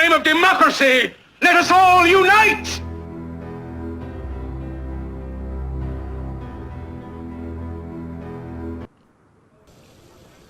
name of democracy, let us all unite!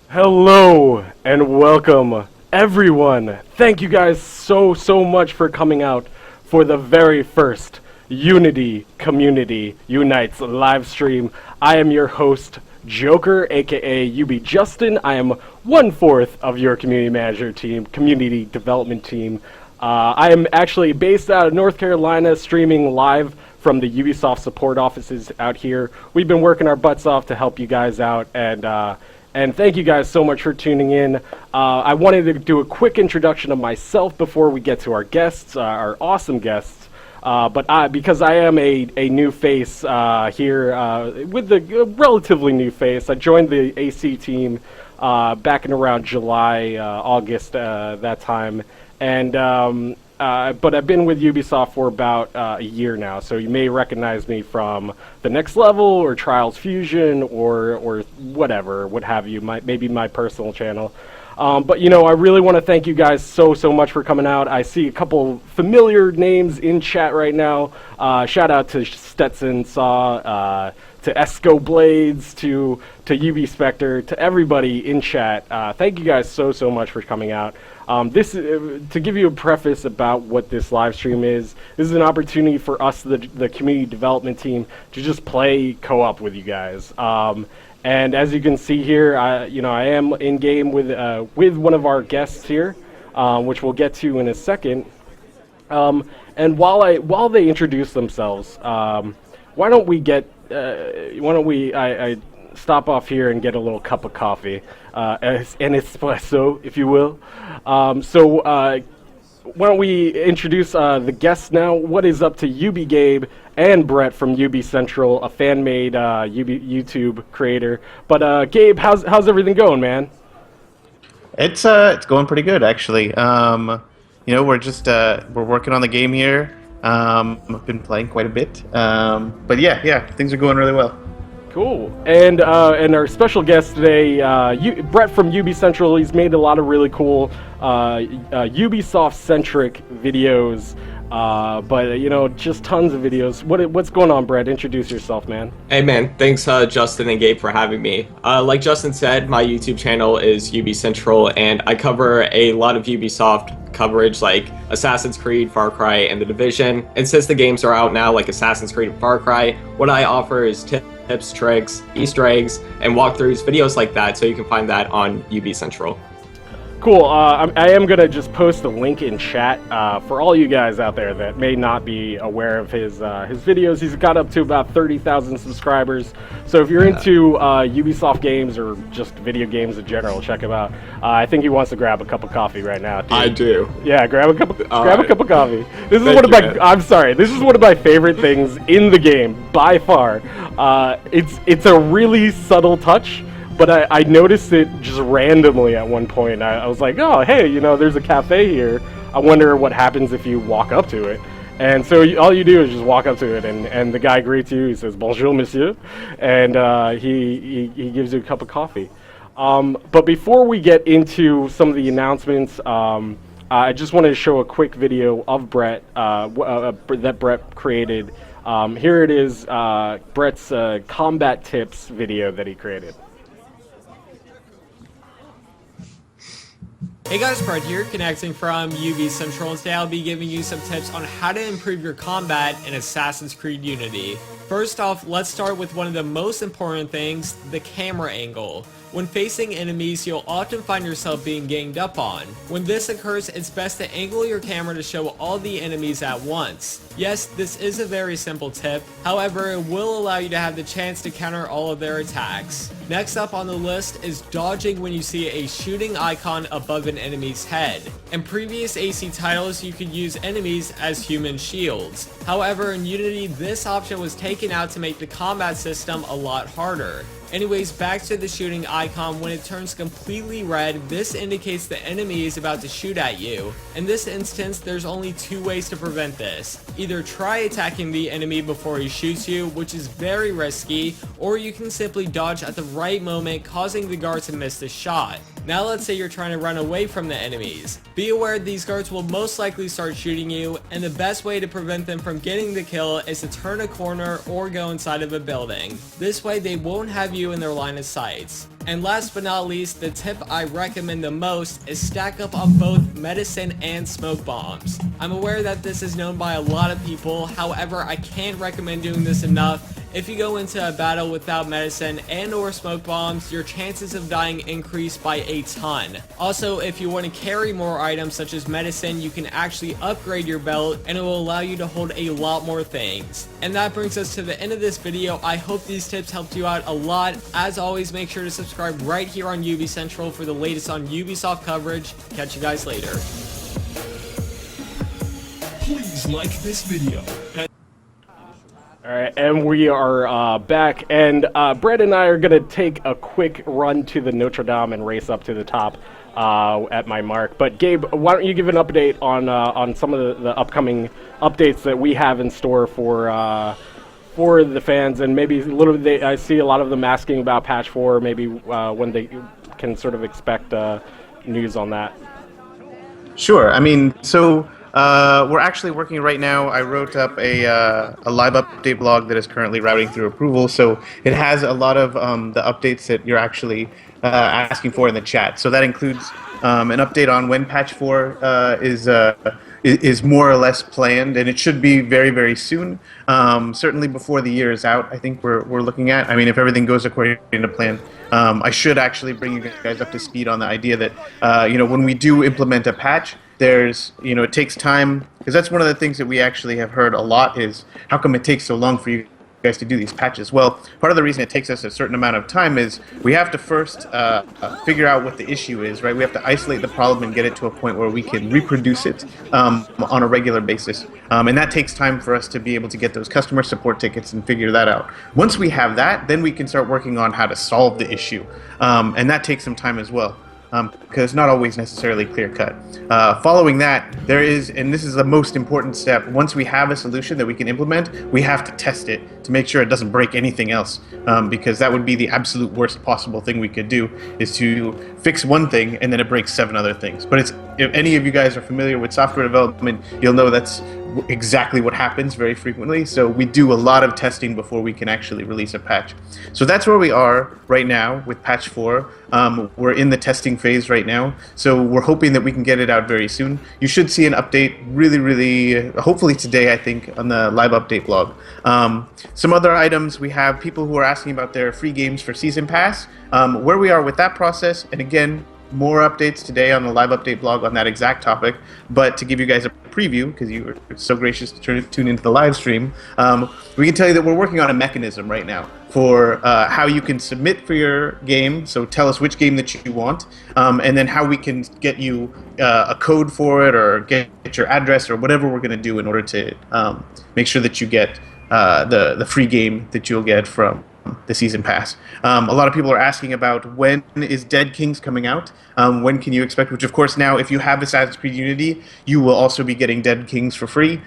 Hello and welcome, everyone. Thank you guys so much for coming out for the very first Unity Community Unites live stream. I am your host, Joker, aka Justin. I am 1/4 of your community manager team, community development team. I am actually based out of North Carolina, streaming live from the Ubisoft support offices out here. We've been working our butts off to help you guys out, and thank you guys so much for tuning in. I wanted to do a quick introduction of myself before we get to our guests, our awesome guests. Because I am a new face here, with the relatively new face, I joined the AC team back in around July, August, that time. But I've been with Ubisoft for about a year now, so you may recognize me from The Next Level or Trials Fusion or whatever, what have you, maybe my personal channel. But, you know, I really want to thank you guys so much for coming out. I see a couple familiar names in chat right now. Shout out to Stetson Saw, to Esco Blades, to UB Spectre, to everybody in chat. Thank you guys so much for coming out. This to give you a preface about what this live stream is. This is an opportunity for us, the community development team, to just play co-op with you guys. And as you can see here, I am in game with one of our guests here, which we'll get to in a second. And while they introduce themselves, why don't I stop off here and get a little cup of coffee, an espresso, if you will. Why don't we introduce the guests now? What is up to Ubi Gabe and Brett from UbiCentral, a fan-made YouTube creator. But Gabe, how's everything going, man? It's going pretty good, actually. You know, we're working on the game here. I've been playing quite a bit. But yeah, things are going really well. Cool. And our special guest today, Brett from UbiCentral. He's made a lot of really cool Ubisoft-centric videos, but you know, just tons of videos. What's going on, Brett? Introduce yourself, man. Hey, man. Thanks, Justin and Gabe, for having me. Like Justin said, my YouTube channel is UbiCentral, and I cover a lot of Ubisoft coverage like Assassin's Creed, Far Cry, and The Division. And since the games are out now, like Assassin's Creed and Far Cry, what I offer is tips, tricks, Easter eggs, and walkthroughs, videos like that, so you can find that on UbiCentral. Cool. I am going to just post a link in chat for all you guys out there that may not be aware of his videos. He's got up to about 30,000 subscribers. So if you're into Ubisoft games or just video games in general, check him out. I think he wants to grab a cup of coffee right now. Dude. I do. Yeah, grab a cup of coffee. This is I'm sorry. This is one of my favorite things in the game by far. It's a really subtle touch. But I noticed it just randomly at one point. I was like, oh, hey, you know, there's a cafe here. I wonder what happens if you walk up to it. And so all you do is just walk up to it, and the guy greets you. He says, bonjour, monsieur. And he gives you a cup of coffee. But before we get into some of the announcements, I just wanted to show a quick video of Brett, that Brett created. Here it is, Brett's combat tips video that he created. Hey guys, Brett here, connecting from UbiCentral, and today I'll be giving you some tips on how to improve your combat in Assassin's Creed Unity. First off, let's start with one of the most important things, the camera angle. When facing enemies, you'll often find yourself being ganged up on. When this occurs, it's best to angle your camera to show all the enemies at once. Yes, this is a very simple tip, however, it will allow you to have the chance to counter all of their attacks. Next up on the list is dodging when you see a shooting icon above an enemy's head. In previous AC titles, you could use enemies as human shields. However, in Unity, this option was taken out to make the combat system a lot harder. Anyways, back to the shooting icon. When it turns completely red, this indicates the enemy is about to shoot at you. In this instance, there's only two ways to prevent this. Either try attacking the enemy before he shoots you, which is very risky, or you can simply dodge at the right moment, causing the guard to miss the shot. Now let's say you're trying to run away from the enemies. Be aware these guards will most likely start shooting you, and the best way to prevent them from getting the kill is to turn a corner or go inside of a building. This way they won't have you in their line of sight. And last but not least, the tip I recommend the most is stack up on both medicine and smoke bombs. I'm aware that this is known by a lot of people, however I can't recommend doing this enough. If you go into a battle without medicine and or smoke bombs, your chances of dying increase by a ton. Also, if you want to carry more items such as medicine, you can actually upgrade your belt and it will allow you to hold a lot more things. And that brings us to the end of this video. I hope these tips helped you out a lot. As always, make sure to subscribe right here on UbiCentral for the latest on Ubisoft coverage. Catch you guys later. Please like this video. Alright, and we are back, and Brett and I are going to take a quick run to the Notre Dame and race up to the top at my mark. But Gabe, why don't you give an update on some of the upcoming updates that we have in store for the fans, and maybe a little bit, I see a lot of them asking about patch 4, maybe when they can sort of expect news on that. Sure. I mean, so we're actually working right now. I wrote up a live update blog that is currently routing through approval, so it has a lot of the updates that you're actually asking for in the chat. So that includes an update on when patch 4 is more or less planned, and it should be very, very soon. Certainly before the year is out, I think we're looking at. I mean, if everything goes according to plan, I should actually bring you guys up to speed on the idea that when we do implement a patch, there's, it takes time, because that's one of the things that we actually have heard a lot is, how come it takes so long for you guys to do these patches? Well, part of the reason it takes us a certain amount of time is we have to first figure out what the issue is, right? We have to isolate the problem and get it to a point where we can reproduce it on a regular basis. And that takes time for us to be able to get those customer support tickets and figure that out. Once we have that, then we can start working on how to solve the issue. And that takes some time as well. Because it's not always necessarily clear-cut. Following that, there is, and this is the most important step, once we have a solution that we can implement, we have to test it to make sure it doesn't break anything else, because that would be the absolute worst possible thing we could do, is to fix one thing and then it breaks 7 other things. But if any of you guys are familiar with software development, you'll know that's exactly what happens very frequently. So we do a lot of testing before we can actually release a patch. So that's where we are right now with patch 4. We're in the testing phase right now, so we're hoping that we can get it out very soon. You should see an update really, hopefully today, I think, on the live update blog. Some other items, we have people who are asking about their free games for Season Pass, where we are with that process, and again, more updates today on the live update blog on that exact topic. But to give you guys a preview, because you were so gracious to tune into the live stream, we can tell you that we're working on a mechanism right now for how you can submit for your game. So tell us which game that you want, and then how we can get you a code for it, or get your address, or whatever we're going to do in order to make sure that you get the free game that you'll get from the Season Pass. A lot of people are asking about when is Dead Kings coming out? When can you expect? Which, of course, now if you have Assassin's Creed Unity, you will also be getting Dead Kings for free.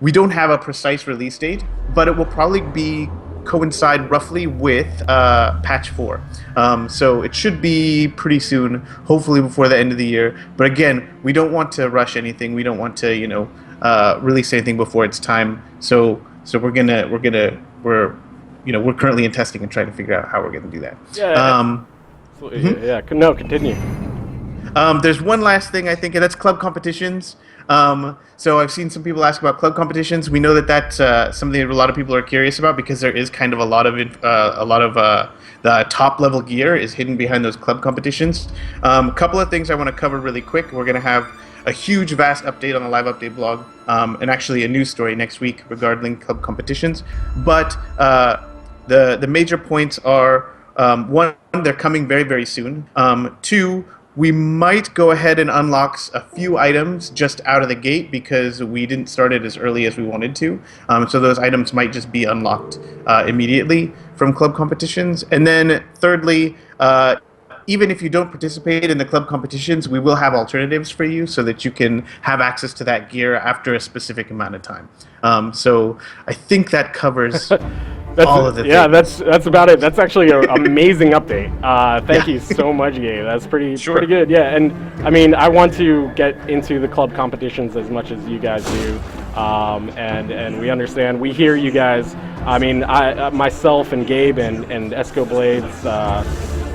We don't have a precise release date, but it will probably coincide roughly with patch 4. So it should be pretty soon, hopefully before the end of the year. But again, we don't want to rush anything. We don't want to, release anything before it's time. So we're currently in testing and trying to figure out how we're going to do that. No, continue. There's one last thing, I think, and that's club competitions. So I've seen some people ask about club competitions. We know that that's something that a lot of people are curious about, because there is kind of a lot of the top level gear is hidden behind those club competitions. A couple of things I want to cover really quick. We're going to have a huge, vast update on the live update blog, and actually a news story next week regarding club competitions. But the major points are, 1, they're coming very, very soon. 2, we might go ahead and unlock a few items just out of the gate because we didn't start it as early as we wanted to. So those items might just be unlocked immediately from club competitions. And then thirdly, even if you don't participate in the club competitions, we will have alternatives for you so that you can have access to that gear after a specific amount of time. So I think that covers all of the yeah, things. that's about it. That's actually an amazing update. Thank you so much, Gabe. That's pretty good. Yeah, and I mean, I want to get into the club competitions as much as you guys do, and we understand. We hear you guys. I mean, I myself and Gabe and Esco Blades,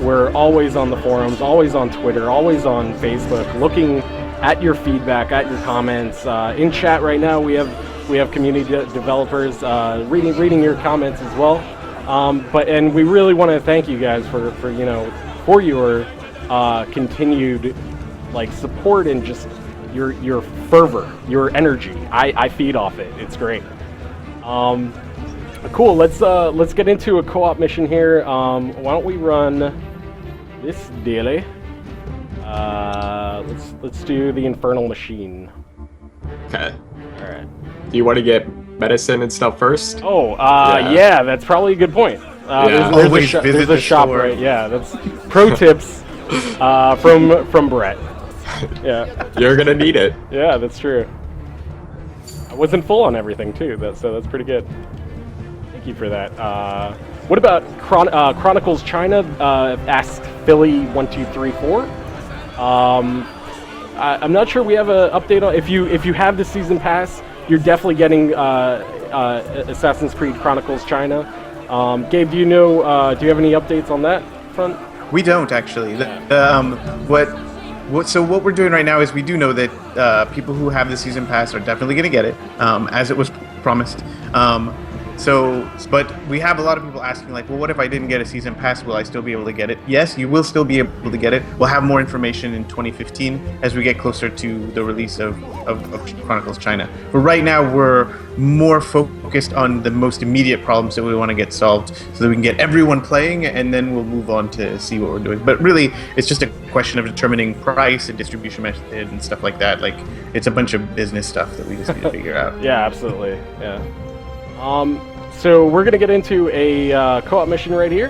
we're always on the forums, always on Twitter, always on Facebook, looking at your feedback, at your comments. In chat right now, we have community developers reading your comments as well. And we really want to thank you guys for your continued support and just your fervor, your energy. I feed off it. It's great. Cool. Let's get into a co-op mission here. Why don't we run this daily? Let's do the Infernal Machine. Okay. All right. Do you want to get medicine and stuff first? Oh, yeah, that's probably a good point. There's a shop, store. right? Yeah, that's pro tips from Brett. Yeah. You're gonna need it. Yeah, that's true. I wasn't full on everything too, so that's pretty good. Thank you for that. What about Chronicles China? Asked Philly1234. I'm not sure we have an update on if you have the season pass. You're definitely getting Assassin's Creed Chronicles China. Gabe, do you have any updates on that front? We don't actually. So what we're doing right now is we do know that people who have the season pass are definitely going to get it, as it was promised. But we have a lot of people asking, like, well, what if I didn't get a season pass? Will I still be able to get it? Yes, you will still be able to get it. We'll have more information in 2015 as we get closer to the release of Chronicles China. But right now, we're more focused on the most immediate problems that we want to get solved so that we can get everyone playing, and then we'll move on to see what we're doing. But really, it's just a question of determining price and distribution method and stuff like that. Like, it's a bunch of business stuff that we just need to figure out. Yeah, absolutely. Yeah. So we're gonna get into a co-op mission right here.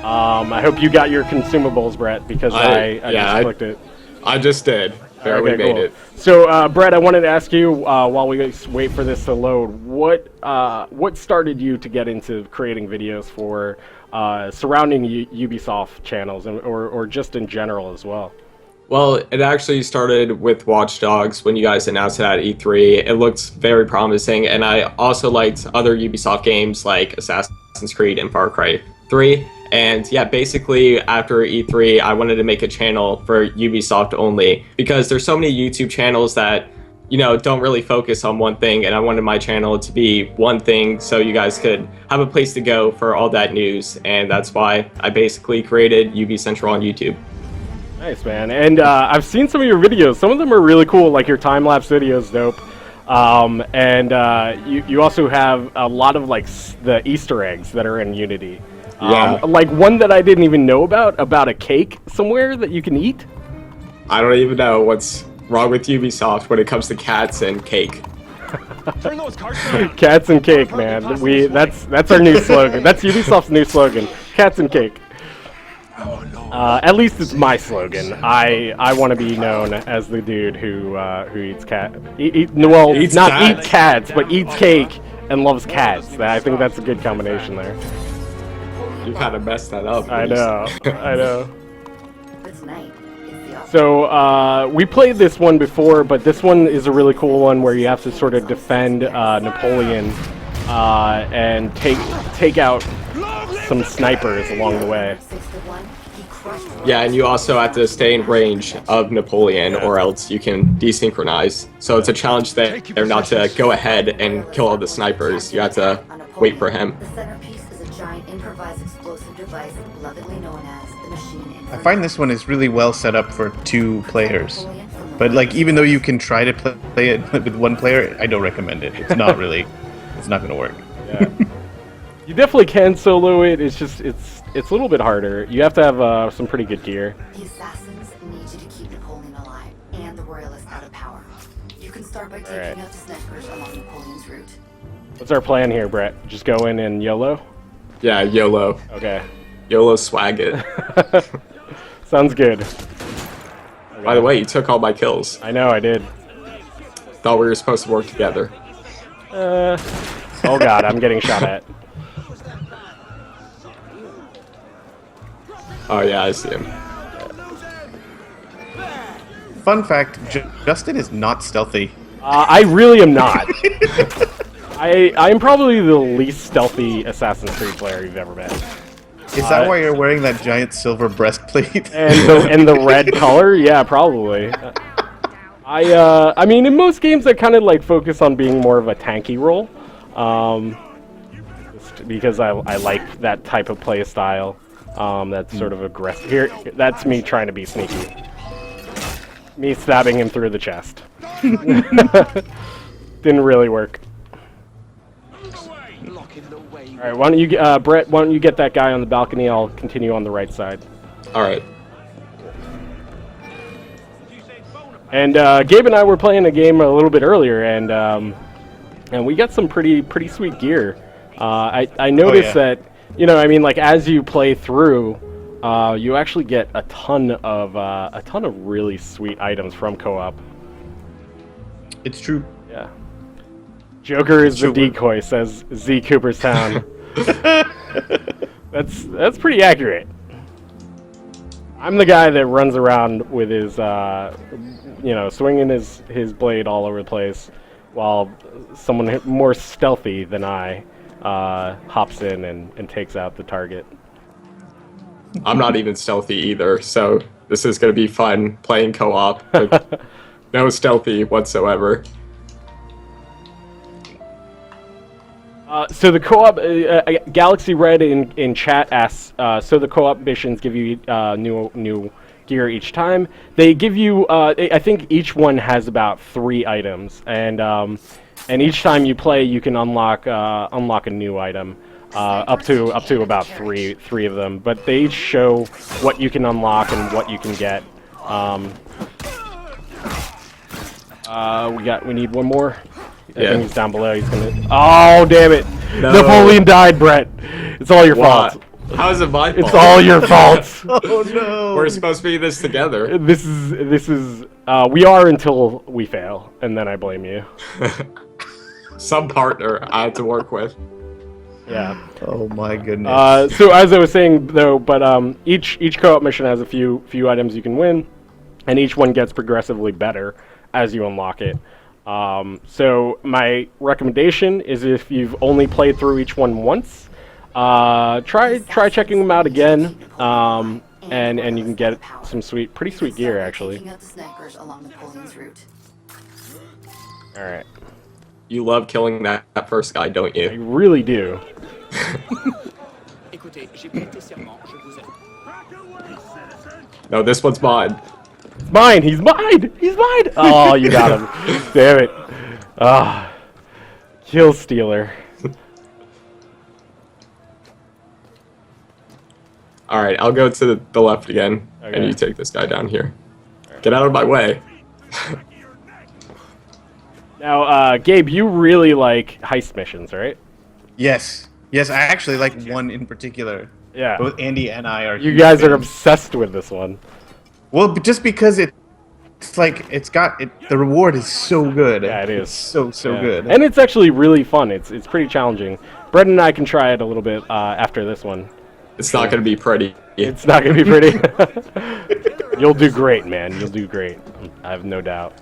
I hope you got your consumables, Brett, because I just clicked it. I just did. Barely made it. So, Brett, I wanted to ask you while we wait for this to load, what started you to get into creating videos for surrounding Ubisoft channels or just in general as well? Well, it actually started with Watch Dogs when you guys announced it at E3. It looked very promising, and I also liked other Ubisoft games like Assassin's Creed and Far Cry 3. And yeah, basically after E3, I wanted to make a channel for Ubisoft only because there's so many YouTube channels that, don't really focus on one thing, and I wanted my channel to be one thing so you guys could have a place to go for all that news, and that's why I basically created UbiCentral on YouTube. Nice, man. And I've seen some of your videos. Some of them are really cool, like your time-lapse videos, dope. You also have a lot of the Easter eggs that are in Unity. Like one that I didn't even know about a cake somewhere that you can eat. I don't even know what's wrong with Ubisoft when it comes to cats and cake. Cats and cake, man. That's our new slogan. That's Ubisoft's new slogan. Cats and cake. At least it's my slogan. I want to be known as the dude who eats cat. Eat cats, but eats cake and loves cats. I think that's a good combination there. You kind of messed that up. I know. So we played this one before, but this one is a really cool one where you have to sort of defend Napoleon and take out some snipers along the way. Yeah, and you also have to stay in range of Napoleon, or else you can desynchronize. So it's a challenge there not to go ahead and kill all the snipers. You have to wait for him. The centerpiece is a giant improvised explosive device lovingly known as the machine. I find this one is really well set up for 2 players. But even though you can try to play it with 1 player, I don't recommend it. It's not really, it's not going to work. Yeah. You definitely can solo it. It's just it's a little bit harder. You have to have some pretty good gear. The assassins need you to keep Napoleon alive and the royalists out of power. You can start by taking out the snipers along Napoleon's route. What's our plan here, Brett? Just go in and YOLO? Yeah, YOLO. Okay. YOLO swag it. Sounds good. Okay. By the way, you took all my kills. I know, I did. Thought we were supposed to work together. Oh god, I'm getting shot at. Oh yeah, I see him. Fun fact: Justin is not stealthy. I really am not. I'm probably the least stealthy Assassin's Creed player you've ever met. Is that why you're wearing that giant silver breastplate? And the red color? Yeah, probably. I mean, in most games, I kind of like focus on being more of a tanky role, just because I like that type of play style. That's sort of aggressive. Here, that's me trying to be sneaky. Me stabbing him through the chest. Didn't really work. All right, why don't you, Brett? Why don't you get that guy on the balcony? I'll continue on the right side. All right. And Gabe and I were playing a game a little bit earlier, and we got some pretty sweet gear. I noticed that, you know, I mean, like as you play through, you actually get a ton of really sweet items from co-op. It's true. Yeah. Joker is the decoy, says Z Cooperstown. That's pretty accurate. I'm the guy that runs around with his, you know, swinging his blade all over the place, while someone more stealthy than I hops in and takes out the target. I'm not even stealthy either, so this is going to be fun playing co-op with no stealthy whatsoever. So the co-op, Galaxy Red in chat asks, so the co-op missions give you new gear each time. They give you, I think each one has about 3 items, and each time you play, you can unlock a new item, up to about three of them. But they each show what you can unlock and what you can get. We need one more. I think he's down below. He's gonna. Oh, damn it! No. Napoleon died, Brett. It's all your fault. How is it my fault? It's all your fault. Oh no! We're supposed to be this together. This is. We are until we fail, and then I blame you. Some partner I had to work with. Yeah. Oh my goodness. So as I was saying though, but each co-op mission has a few items you can win, and each one gets progressively better as you unlock it. So my recommendation is, if you've only played through each one once, try checking them out again, and you can get some pretty sweet gear actually. All right. You love killing that first guy, don't I you? really do. No, this one's mine. It's mine. He's mine. He's mine. Oh, you got him. Damn it. Ah, kill stealer. All right, I'll go to the left again, Okay. and you take this guy down here. Get out of my way. Now, Gabe, you really like heist missions, right? Yes. Yes, I actually like one in particular. Yeah. Both Andy and I are. You huge guys are fans. obsessed with this one. Well, just because it's like the reward is so good. Yeah, it is. It's so Yeah. good. And it's actually really fun. It's pretty challenging. Brett and I can try it a little bit after this one. It's not going to be pretty. It's not going to be pretty. You'll do great, man. You'll do great. I have no doubt.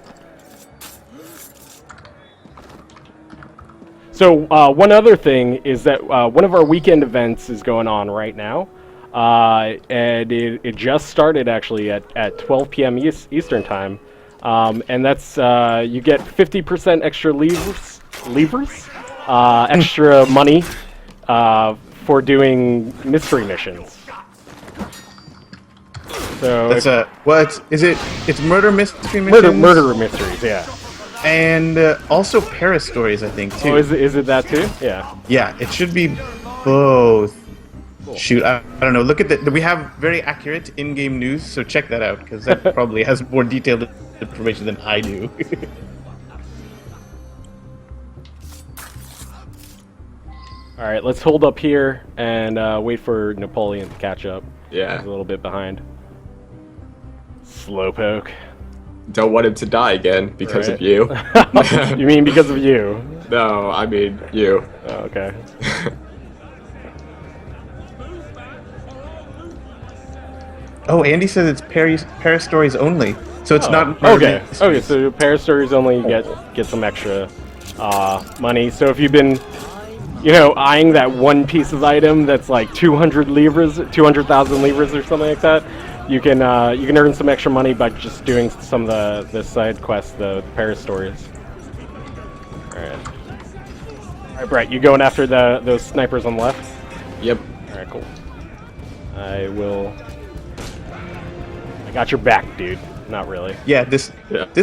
So one other thing is that one of our weekend events is going on right now. And it just started actually at 12 p.m. Eastern time. And that's, you get 50% extra levers, extra money for doing mystery missions. So that's it's murder mystery missions? murder mysteries, yeah. And also Paris stories, I think, too. Oh, is it that too? Yeah. Yeah, it should be both. Shoot, I don't know. Look at that. We have very accurate in-game news, so check that out, because that probably has more detailed information than I do. All right, let's hold up here and wait for Napoleon to catch up. Yeah. He's a little bit behind. Slowpoke. Don't want him to die again because Right. of you. You mean because of you? No, I mean you. Oh, okay. Oh, Andy says it's Paris stories only, so it's not. Okay. Okay. So Paris stories only. You get some extra money. So if you've been, eyeing that one piece of item that's like 200 livres, 200,000 livres or something like that, you can earn some extra money by just doing some of the side quests, the Paris stories. All right, Brett, you going after those snipers on the left? Yep. All right, cool. I got your back, dude. Not really. Yeah, this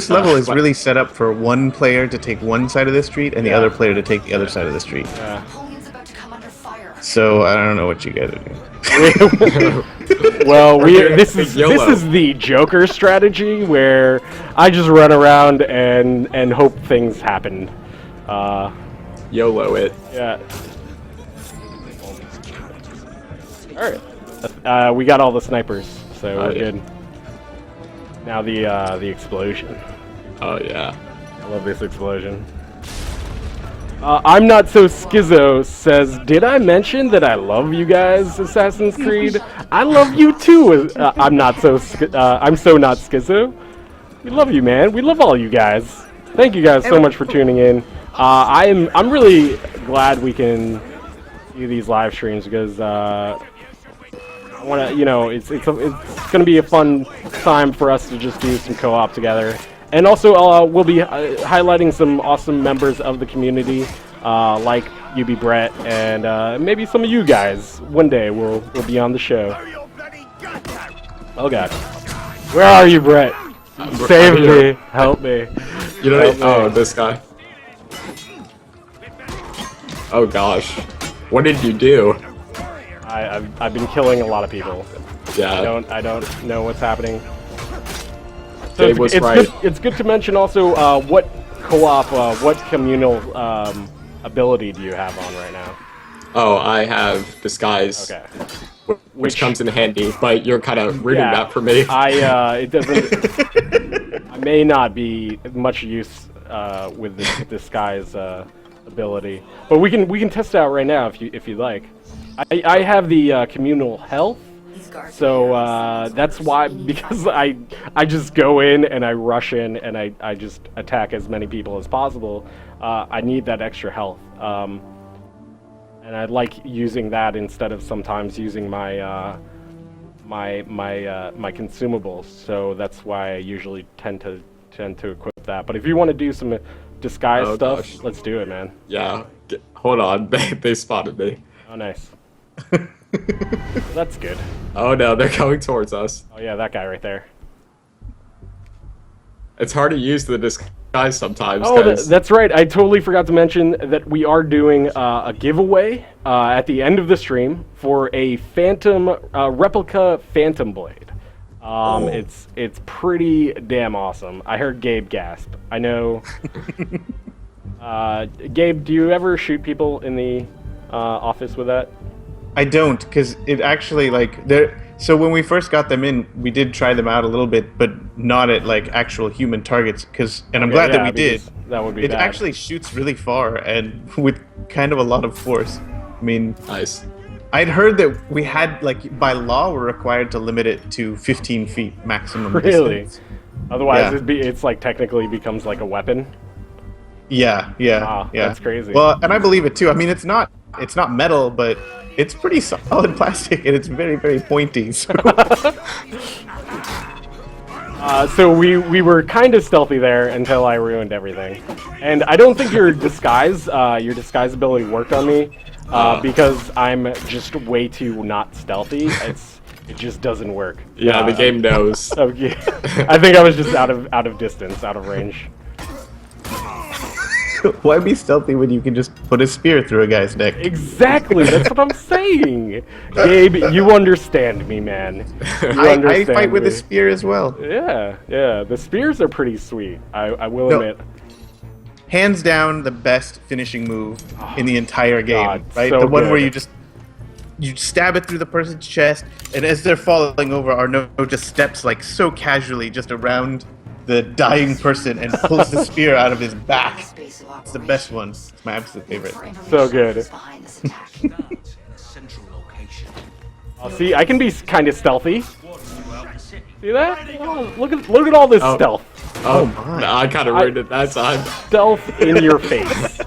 level is really set up for one player to take one side of the street and the other player to take the other side of the street. Napoleon's about to come under fire. So I don't know what you guys are doing. Well, this is the Joker strategy where I just run around and hope things happen. YOLO it. Yeah. All right. We got all the snipers, so we're good. Now the explosion. Oh yeah. I love this explosion. I'm not so schizo says, did I mention that I love you guys, Assassin's Creed? I love you too. I'm so not schizo. We love you, man. We love all you guys. Thank you guys so much for tuning in. I'm really glad we can do these live streams because I want to, it's going to be a fun time for us to just do some co-op together. And also, we'll be highlighting some awesome members of the community, like Brett, and maybe some of you guys. One day we'll be on the show. Oh God, where are you, Brett? Save me, help me. Oh, this guy. Oh gosh, what did you do? I've been killing a lot of people. Yeah. I don't know what's happening. So Dave was right. It's good to mention also what co-op, what communal ability do you have on right now? Oh, I have Disguise, Okay. which comes in handy, but you're kind of ruining that for me. It doesn't. I may not be much use with the Disguise ability, but we can test it out right now if you like. I have the communal health. So that's why, because I just go in and I rush in and I just attack as many people as possible. I need that extra health, and I like using that instead of sometimes using my my consumables. So that's why I usually tend to equip that. But if you want to do some disguise stuff, let's do it, man. Yeah. Hold on, they spotted me. Oh, nice. That's good. Oh no, they're coming towards us. Oh yeah, that guy right there. It's hard to use the disguise sometimes. Oh, that's right. I totally forgot to mention that we are doing a giveaway at the end of the stream for a replica Phantom Blade. It's pretty damn awesome. I heard Gabe gasp. I know. Gabe, do you ever shoot people in the office with that? I don't, because it actually, so when we first got them in, we did try them out a little bit, but not at, actual human targets, and I'm glad that we did. That would be bad. It actually shoots really far, and with kind of a lot of force. I mean... Nice. I'd heard that we had, by law, we're required to limit it to 15 feet maximum Really? distance. Otherwise, it's technically becomes like a weapon? Yeah. That's crazy. Well, and I believe it, too. I mean, it's not metal, but... It's pretty solid plastic, and it's very, very pointy. So, so we were kind of stealthy there until I ruined everything. And I don't think your disguise ability worked on me because I'm just way too not stealthy. It just doesn't work. Yeah, the game knows. Okay. I think I was just out of distance, out of range. why be stealthy when you can just put a spear through a guy's neck? Exactly, that's what I'm saying. Gabe, you understand me, man. I fight with a spear as well. Yeah, the spears are pretty sweet. I will admit. Hands down, the best finishing move in the entire game. God, right, so the one good. where you stab it through the person's chest, and as they're falling over, Arnaud just steps so casually just around the dying person and pulls the spear out of his back. It's the best one. It's my absolute favorite. So good. See, I can be kind of stealthy. See that? Oh, look at all this stealth. Oh my. I kind of ruined it that time. Stealth in your face.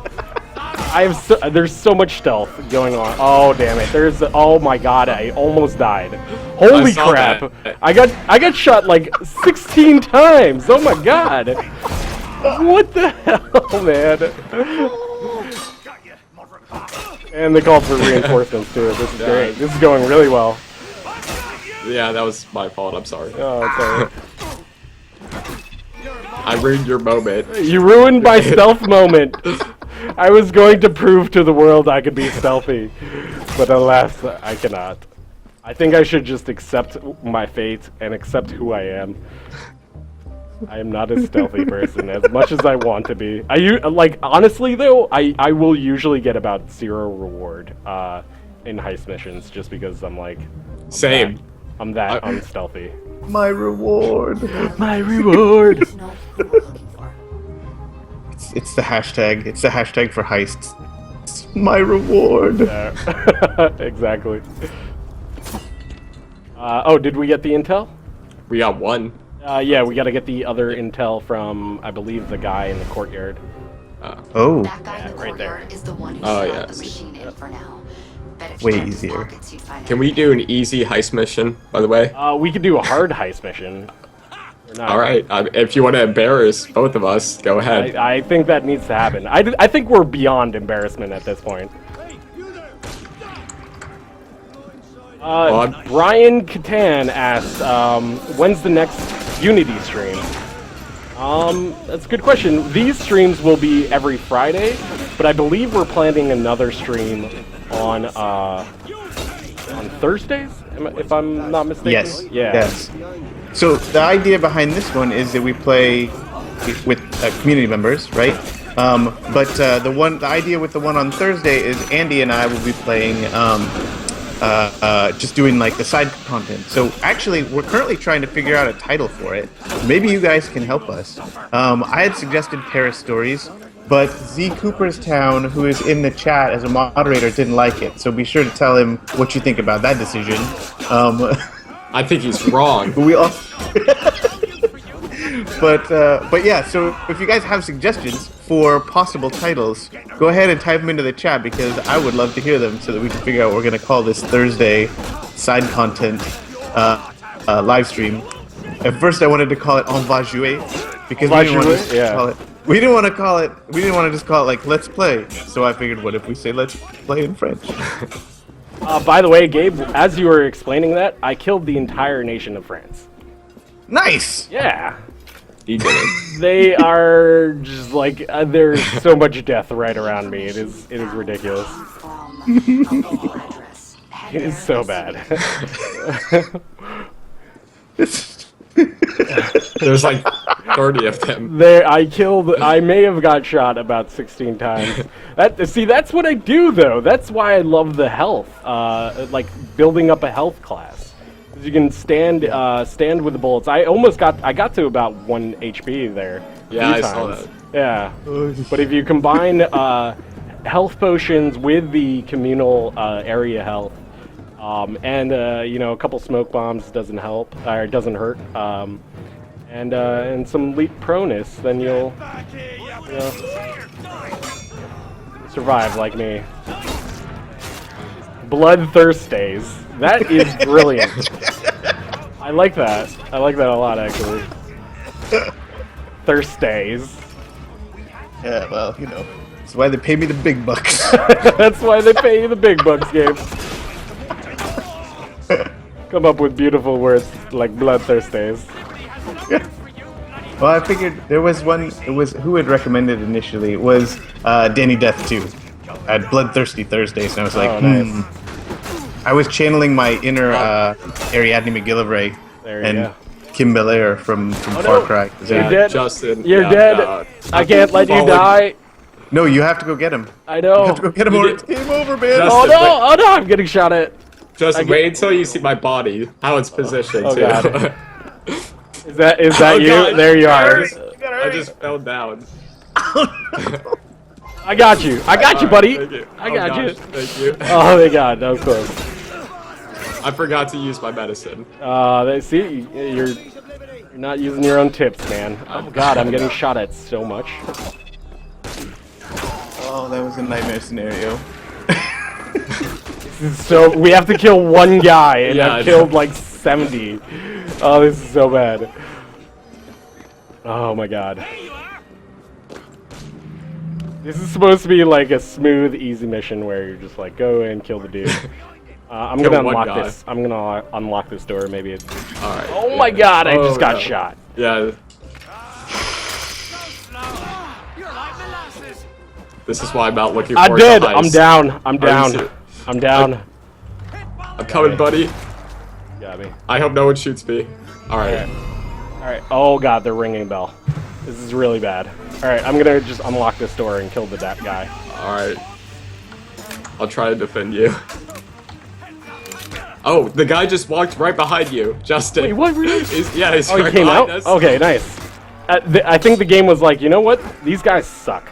There's so much stealth going on. Oh damn it! Oh my god! I almost died. Holy crap! That. I got shot like 16 times. Oh my god! What the hell, man? And they called for reinforcements too. This is great. This is going really well. Yeah, that was my fault. I'm sorry. Oh, okay. I ruined your moment. You ruined my stealth moment. I was going to prove to the world I could be stealthy, but alas, I cannot. I think I should just accept my fate and accept who I am. I am not a stealthy person, as much as I want to be. Honestly though, I will usually get about 0 reward in heist missions, just because I'm like... Same. I'm that unstealthy. My reward. My reward. Know who we're looking for. It's the hashtag. It's the hashtag for heists. It's my reward. Exactly. Oh, did we get the intel? We got one. Yeah, we gotta get the other intel from, I believe, the guy in the courtyard. Oh. That guy in the right there. courtyard is the one who Oh, shot yeah. the machine in for now. Bet if Way you checked his easier. pockets, you'd find Can we do an easy heist mission, by the way? We could do a hard heist mission. Or not. All right. If you want to embarrass both of us, go ahead. I think that needs to happen. I think we're beyond embarrassment at this point. Brian Catan asked, when's the next Unity stream? That's a good question. These streams will be every Friday, but I believe we're planning another stream on Thursdays, if I'm not mistaken. Yes. Yeah. Yes. So the idea behind this one is that we play with community members, right? But the idea with the one on Thursday is Andy and I will be playing just doing like the side content. So actually, we're currently trying to figure out a title for it. Maybe you guys can help us. I had suggested Paris Stories, but Z Cooperstown, who is in the chat as a moderator, didn't like it. So be sure to tell him what you think about that decision. I think he's wrong. We all. But yeah, so if you guys have suggestions for possible titles, go ahead and type them into the chat, because I would love to hear them so that we can figure out what we're going to call this Thursday side content live stream. At first I wanted to call it On Va Jouer, because we didn't want to call it. We didn't want to call it. We didn't want to just call it like Let's Play. So I figured, what if we say Let's Play in French? By the way, Gabe, as you were explaining that, I killed the entire nation of France. Nice. Yeah. He did it. They are just like there's so much death right around me. It is ridiculous. It is so bad. There's like 30 of them. I may have got shot about 16 times. That's what I do though. That's why I love the health. Like building up a health class. You can stand with the bullets. I got to about 1 HP there. Yeah, I saw that. Yeah, but if you combine health potions with the communal area health, and a couple smoke bombs doesn't hurt, and some elite pronus, then you'll survive like me. Bloodthirstays. That is brilliant. I like that. I like that a lot, actually. Thursdays. Yeah, well, that's why they pay me the big bucks. That's why they pay you the big bucks, Gabe. Come up with beautiful words like bloodthirstays. Well, I figured there was one. It was who had recommended initially. It was Danny Death 2. I had Bloodthirsty Thursdays, and I was like, nice. I was channeling my inner Ariadne McGillivray and Kim Belair from Far Cry. You're dead. Justin. You're dead. I can't let you die. No, you have to go get him. I know. You have to go get him, or it's game over, man. Justin, Oh no! I'm getting shot at. Just wait until you see my body, how it's positioned. Oh, too. God. Is that you? God. There you are. I just fell down. I got you. I got you, buddy. Thank you. I got you. Thank you. Oh my God, that was close. I forgot to use my medicine. See, you're not using your own tips, man. Oh god, I'm getting shot at so much. Oh, that was a nightmare scenario. So we have to kill one guy, and Yeah, I've killed like 70. Oh, this is so bad. Oh my god. This is supposed to be like a smooth, easy mission where you're just like, go and kill the dude. I'm Kill gonna one unlock guy. this. I'm gonna unlock this door. Maybe it's. Alright. Oh my god! I just got shot. Yeah. This is why I'm out looking for I did. the I'm heist. down. I'm Are you down. serious? I'm down. I'm coming, buddy. Got me. I hope no one shoots me. Alright. Alright. Oh god, they're ringing a bell. This is really bad. Alright, I'm gonna just unlock this door and kill that guy. Alright. I'll try to defend you. Oh, the guy just walked right behind you, Justin. Wait, what? Really? He's Oh, right he came behind out? us. Okay, nice. I think the game was like, you know what? These guys suck.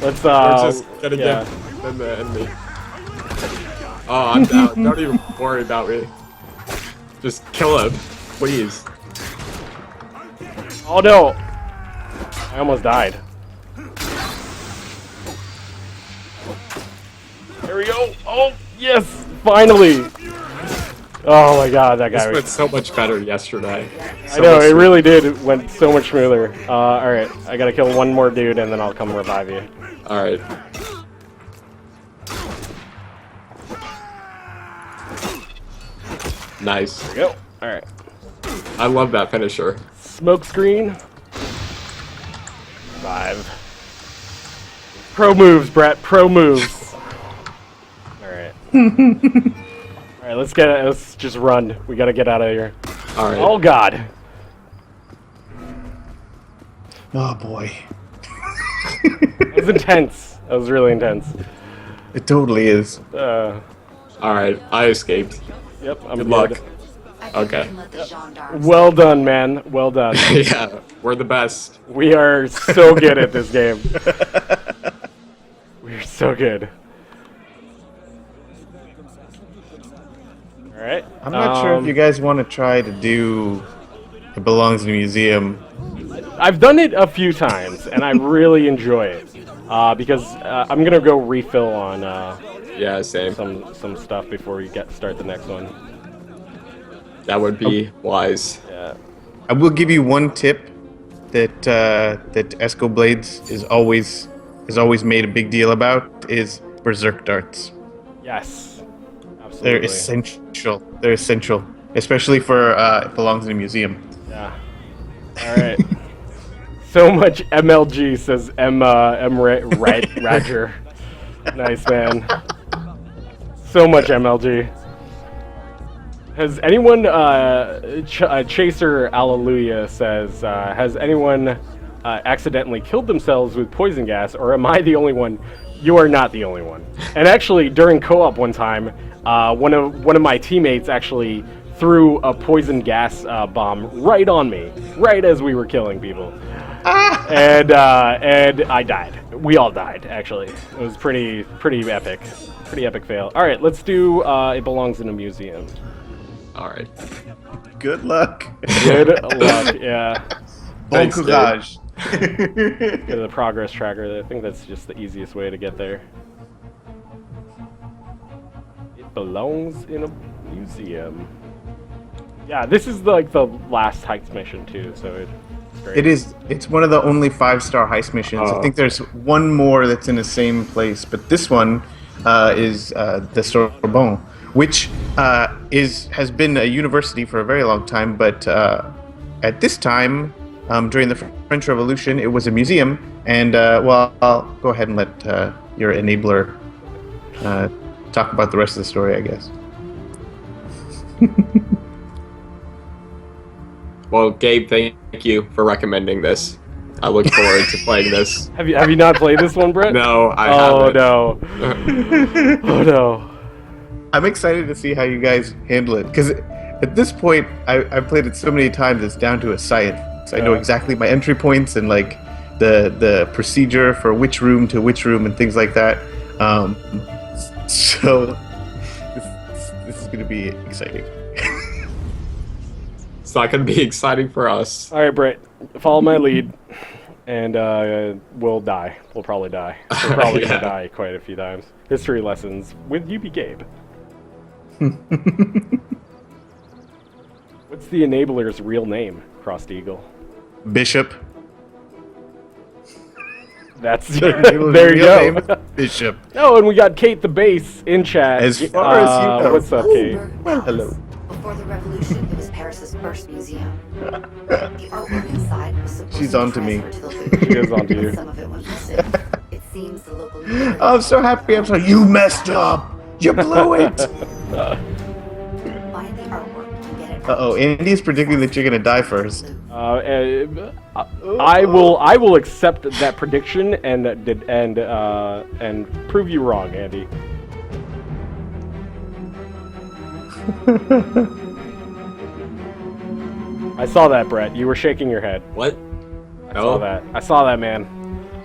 Let's, We're just gonna yeah. get them the enemy. Oh, I'm down. Don't even worry about me. Just kill him, please. Oh no! I almost died. There we go! Oh, yes! Finally! Oh my god, that guy This was... went so much better yesterday. I know, it really did. It went so much smoother. Alright, I gotta kill one more dude and then I'll come revive you. Alright. Nice. There we go. Alright. I love that finisher. Smoke screen. 5. Pro moves, Brett. Pro moves. Alright. Alright, let's just run. We gotta get out of here. Alright. Oh god. Oh boy. That was intense. That was really intense. It totally is. Alright, I escaped. Yep, I'm Good luck. I think Okay. we can let the gendarmes Well done, man. Well done. Yeah, we're the best. We are so good at this game. We're so good. Alright. I'm not sure if you guys want to try to do It Belongs in a Museum. I've done it a few times, and I really enjoy it. Because I'm gonna go refill on Yeah, same. some stuff before we start the next one. That would be wise. Yeah. I will give you one tip that that Esco Blades has always made a big deal about is Berserk darts. Yes. Absolutely. They're essential. They're essential, especially for It Belongs in a Museum. Yeah. All right. So much MLG, says Radger. Nice, man. So much MLG. Has anyone, Chaser Alleluia says, has anyone accidentally killed themselves with poison gas, or am I the only one? You are not the only one. And actually, during co-op one time, one of my teammates actually threw a poison gas bomb right on me, right as we were killing people. And I died. We all died, actually. It was pretty epic. Pretty epic fail. All right, let's do It Belongs in a Museum. Alright. Good luck. Good luck, yeah. Bon Thanks, courage. Go to the progress tracker. I think that's just the easiest way to get there. It belongs in a museum. Yeah, this is like the last heist mission too, so it's great. It is. It's one of the only 5-star heist missions. I think there's one more that's in the same place, but this one is the Sorbonne, which has been a university for a very long time. But at this time, during the French Revolution, it was a museum. And well, I'll go ahead and let your enabler talk about the rest of the story, I guess. Well, Gabe, thank you for recommending this. I look forward to playing this. Have you not played this one, Brett? No, I haven't. No. Oh no. I'm excited to see how you guys handle it, because at this point, I've played it so many times, it's down to a science. I know exactly my entry points and like the procedure for which room to which room and things like that. So this is going to be exciting. It's not going to be exciting for us. All right, Brett, follow my lead, and we'll die. We'll probably die. We're probably Yeah. gonna die quite a few times. History lessons with UB Gabe. What's the enabler's real name, Crossed Eagle? Bishop. That's Real there you go. name, Bishop. Oh, and we got Kate the Bass in chat. As far as you know. What's up, Kate? Well, hello. Before the revolution, it was Paris's first museum. The artwork inside was supposed She's to be on to me. transferred to the Louvre. She is on to you. Some of it went missing. It seems the local leader I'm so happy. I'm sorry. You messed up. You blew it. find the artwork and get it. Uh-oh, Andy's predicting that you're gonna die first. I will accept that prediction and prove you wrong, Andy. I saw that, Brett. You were shaking your head. What? I saw that. I saw that, man.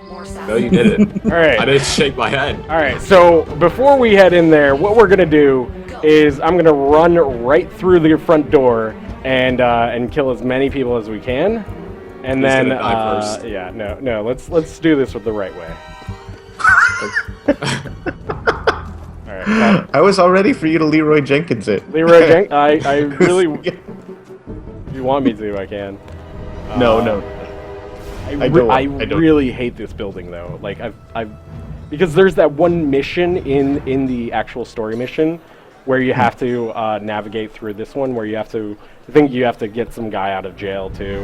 More sound. No, you didn't. All right. I didn't shake my head. All right. So before we head in there, what we're gonna do is I'm gonna run right through the front door and kill as many people as we can, and Who's then gonna die first? yeah, no, let's do this with the right way. All right. I was all ready for you to Leroy Jenkins it. Leroy Jenkins, I really. If you want me to, I can. No. I don't. really hate this building though. Like I've because there's that one mission in the actual story mission where you have to navigate through this one where you have to. I think you have to get some guy out of jail too.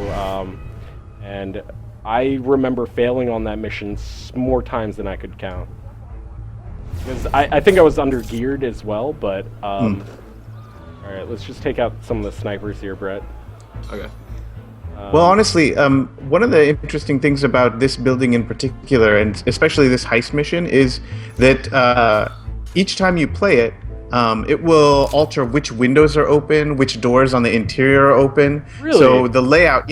And I remember failing on that mission more times than I could count. Because I think I was under geared as well, but all right, let's just take out some of the snipers here, Brett. Okay. Well, honestly, one of the interesting things about this building in particular, and especially this heist mission, is that each time you play it, it will alter which windows are open, which doors on the interior are open. Really? So the layout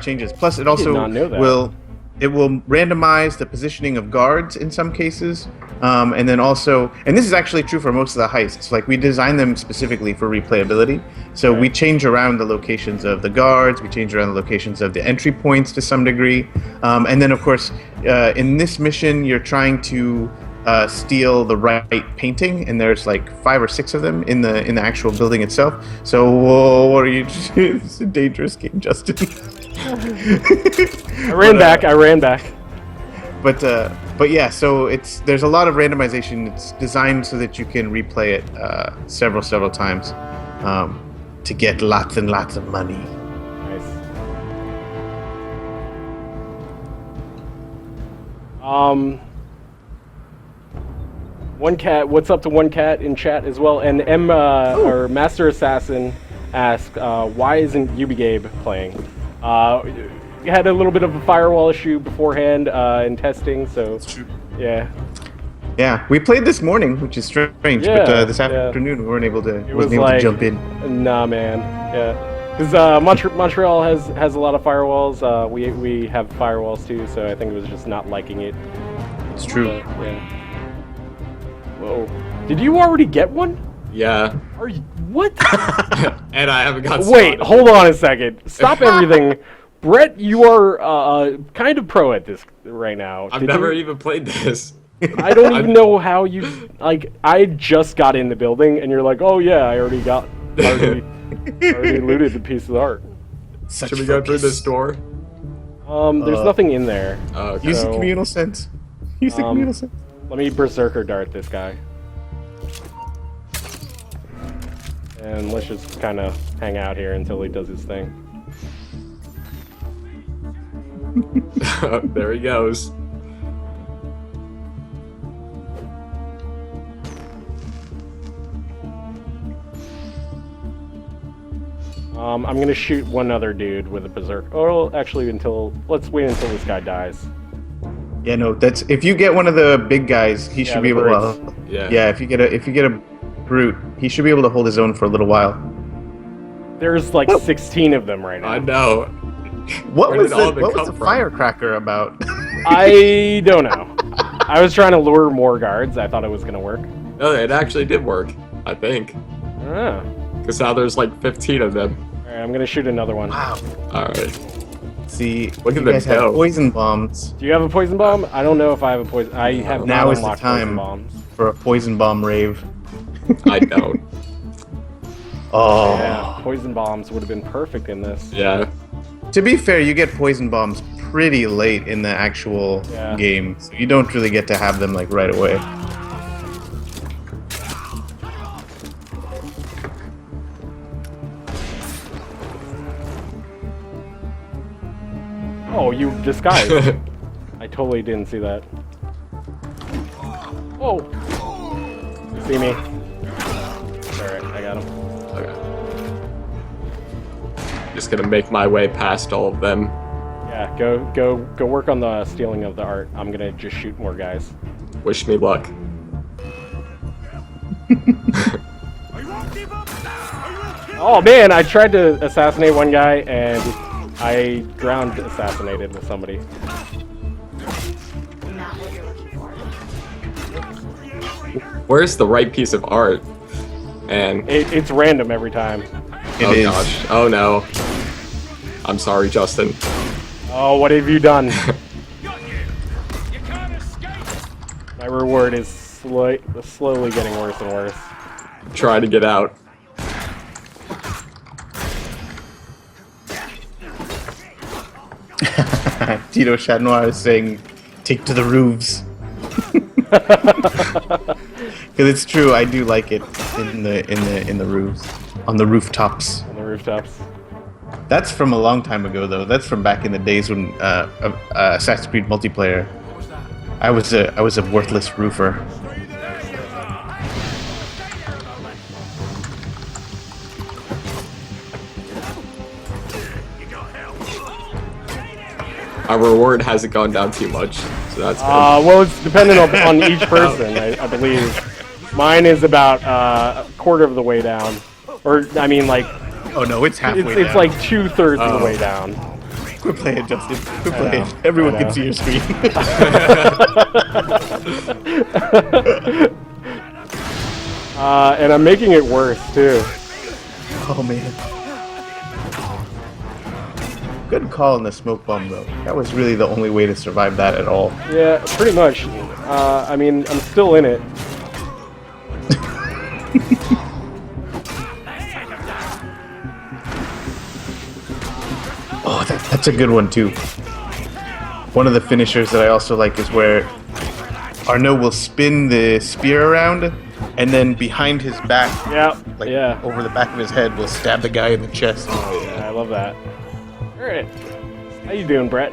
changes. Plus, it also not know that. will randomize the positioning of guards in some cases, and then also, and this is actually true for most of the heists. Like we design them specifically for replayability, so we change around the locations of the guards, we change around the locations of the entry points to some degree, and then of course, in this mission, you're trying to steal the right painting, and there's like 5 or 6 of them in the actual building itself. So what are you? It's a dangerous game, Justin. I ran back. But yeah, so there's a lot of randomization. It's designed so that you can replay it several times to get lots and lots of money. Nice. One cat. What's up to one cat in chat as well? And or Master Assassin asked, why isn't UbiGabe playing? We had a little bit of a firewall issue beforehand in testing, so That's true. yeah. Yeah, we played this morning, which is strange, Yeah, but this yeah. afternoon we weren't able to. It Wasn't was able like, to jump in. Nah, man. Yeah, because Montreal has a lot of firewalls. We have firewalls too, so I think it was just not liking it. It's true. Yeah. Whoa. Did you already get one? Yeah. Are you what? And I haven't got Wait, started. hold on a second. Stop everything. Brett, you are kind of pro at this right now. I've Did never you- even played this. I don't even know how you like. I just got in the building, and you're like, "Oh yeah, I already looted the piece of art." Such Should we go through focus. this door? There's nothing in there. Oh, okay. Use the So, communal sense. Use the communal sense. Let me berserker dart this guy, and let's just kind of hang out here until he does his thing. There he goes. I'm gonna shoot one other dude with a berserker. Or actually, let's wait until this guy dies. Yeah, no, that's if you get one of the big guys, he Yeah, should be the able. brutes. Well, Yeah. yeah, if you get a brute, he should be able to hold his own for a little while. There's like 16 of them right now. I know. What Where was did all of it what was come the from? firecracker about? I don't know. I was trying to lure more guards. I thought it was gonna work. No, it actually did work. I think. Ah. Because now there's like 15 of them. All Alright, I'm gonna shoot another one. Wow. Alright. See, Look at you them guys have go. poison bombs. Do you have a poison bomb? I don't know if I have a poison. I have Now not is the unlocked poison time bombs. for a poison bomb rave. I don't. Oh. Yeah, poison bombs would have been perfect in this. Yeah. To be fair, you get poison bombs pretty late in the actual Yeah. game, so you don't really get to have them like right away. Oh, you disguised. I totally didn't see that. Oh! You see me? Alright, I got him. Okay. Just gonna make my way past all of them. Yeah, go work on the stealing of the art. I'm gonna just shoot more guys. Wish me luck. Oh man, I tried to assassinate one guy and I ground assassinated with somebody. Not what you're looking for. Where's the right piece of art? And It's random every time. oh It is. gosh, oh no. I'm sorry, Justin. Oh, what have you done? My reward is slowly getting worse and worse. Try to get out. Tito Chanoir is saying, "Take to the roofs." Because it's true, I do like it in the roofs, on the rooftops. On the rooftops. That's from a long time ago, though. That's from back in the days when Assassin's Creed multiplayer. I was a worthless roofer. Our reward hasn't gone down too much, so that's good. Well, it's dependent on each person, I believe. Mine is about a quarter of the way down. Or, I mean, like, Oh no, it's halfway down. it's like 2/3 of the way down. Quit playing, Justin. Quit I playing. know, Everyone I can know. see your screen. And I'm making it worse, too. Oh man. Good call on the smoke bomb, though. That was really the only way to survive that at all. Yeah, pretty much. I mean, I'm still in it. Oh, that's a good one too. One of the finishers that I also like is where Arnaud will spin the spear around, and then behind his back, Yeah, like yeah. over the back of his head, will stab the guy in the chest. I love that. Alright. How you doing, Brett?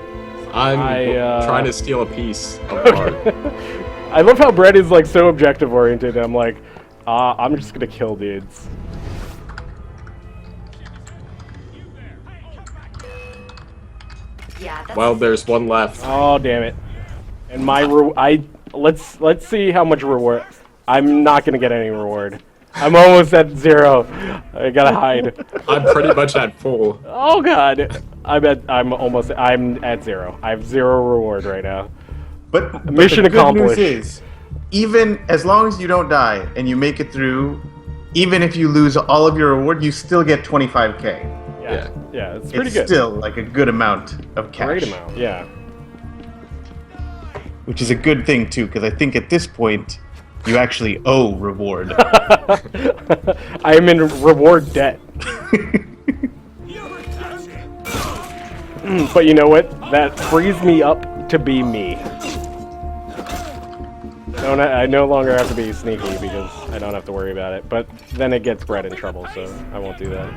I'm I, trying to steal a piece of art. I love how Brett is, like, so objective oriented. I'm like, I'm just gonna kill dudes. Yeah, that's Well, there's one left. Oh, damn it. And my let's see how much reward. I'm not gonna get any reward. I'm almost at 0. I gotta hide. I'm pretty much at full. Oh god. I'm at 0. I have 0 reward right now. But Mission the good accomplished. news is, even as long as you don't die and you make it through, even if you lose all of your reward, you still get 25k. Yeah. Yeah, it's pretty It's good. still like a good amount of cash. Great amount, yeah. Which is a good thing too, because I think at this point you actually owe reward. I am in reward debt. But you know what? That frees me up to be me. I no longer have to be sneaky because I don't have to worry about it. But then it gets Brett in trouble, so I won't do that.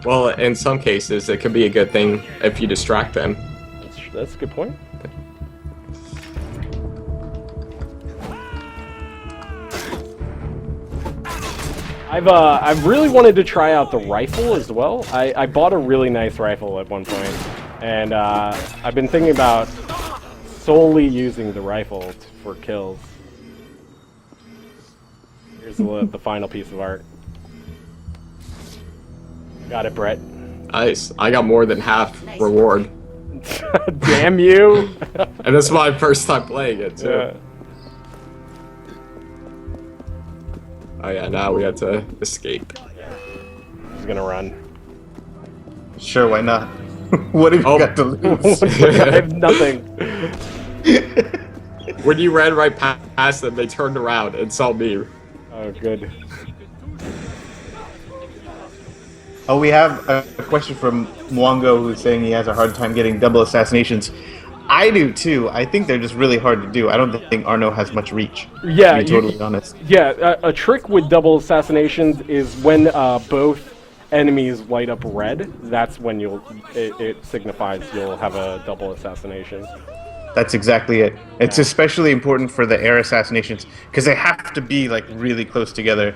Well, in some cases, it could be a good thing if you distract them. That's a good point. I've really wanted to try out the rifle as well. I bought a really nice rifle at one point, and I've been thinking about solely using the rifle for kills. Here's the final piece of art. Got it, Brett. Nice. I got more than half reward. Damn you! And this is my first time playing it, too. Yeah. Oh yeah, now we have to escape. He's gonna run. Sure, why not? What have you got to lose? I have nothing. When you ran right past them, they turned around and saw me. Oh, good. Oh, we have a question from Mwongo who's saying he has a hard time getting double assassinations. I do too. I think they're just really hard to do. I don't think Arno has much reach. Yeah, to be totally honest. Yeah, a trick with double assassinations is when both enemies light up red. That's when it signifies you'll have a double assassination. That's exactly it. It's especially important for the air assassinations because they have to be like really close together.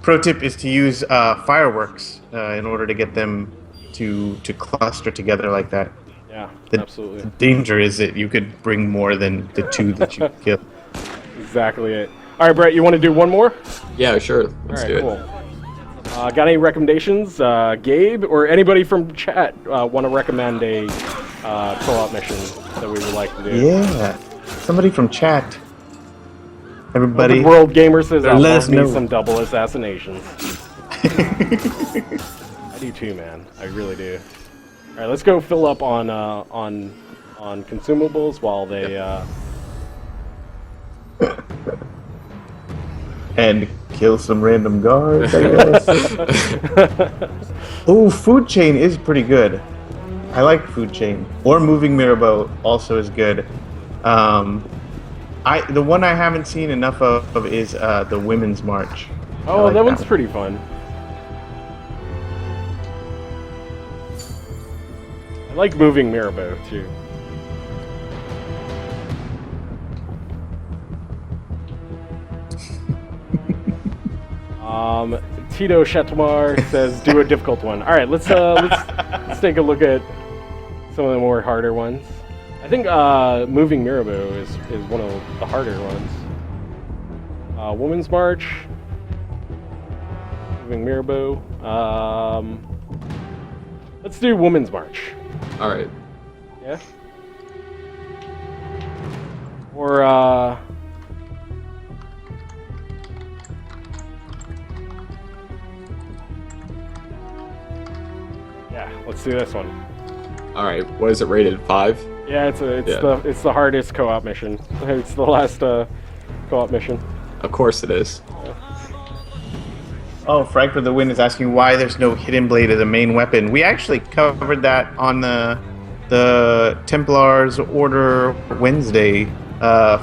Pro tip is to use fireworks in order to get them to cluster together like that. Yeah, absolutely. The danger is that you could bring more than the two that you kill. Exactly it. All right, Brett, you want to do one more? Yeah, sure. Let's do it. Cool. Got any recommendations? Gabe or anybody from chat want to recommend a co-op mission that we would like to do? Yeah, somebody from chat. Everybody. Well, World Gamer says I let us love me know. some double assassinations. I do too, man. I really do. All right, let's go fill up on consumables while they. And kill some random guards, I guess. Oh, Food Chain is pretty good. I like Food Chain. Or Moving Mirabeau also is good. The one I haven't seen enough of is the Women's March. Oh, like that one's pretty fun. I like Moving Mirabeau too. Tito Chatmar says, "Do a difficult one." All right, let's take a look at some of the more harder ones. I think Moving Mirabeau is one of the harder ones. Women's March, Moving Mirabeau. Let's do Women's March. All right. Yeah. Or yeah, let's do this one. All right. What is it rated? 5? Yeah, it's the hardest co-op mission. It's the last co-op mission. Of course it is. Oh, Frank for the Win is asking why there's no Hidden Blade as a main weapon. We actually covered that on the Templars Order Wednesday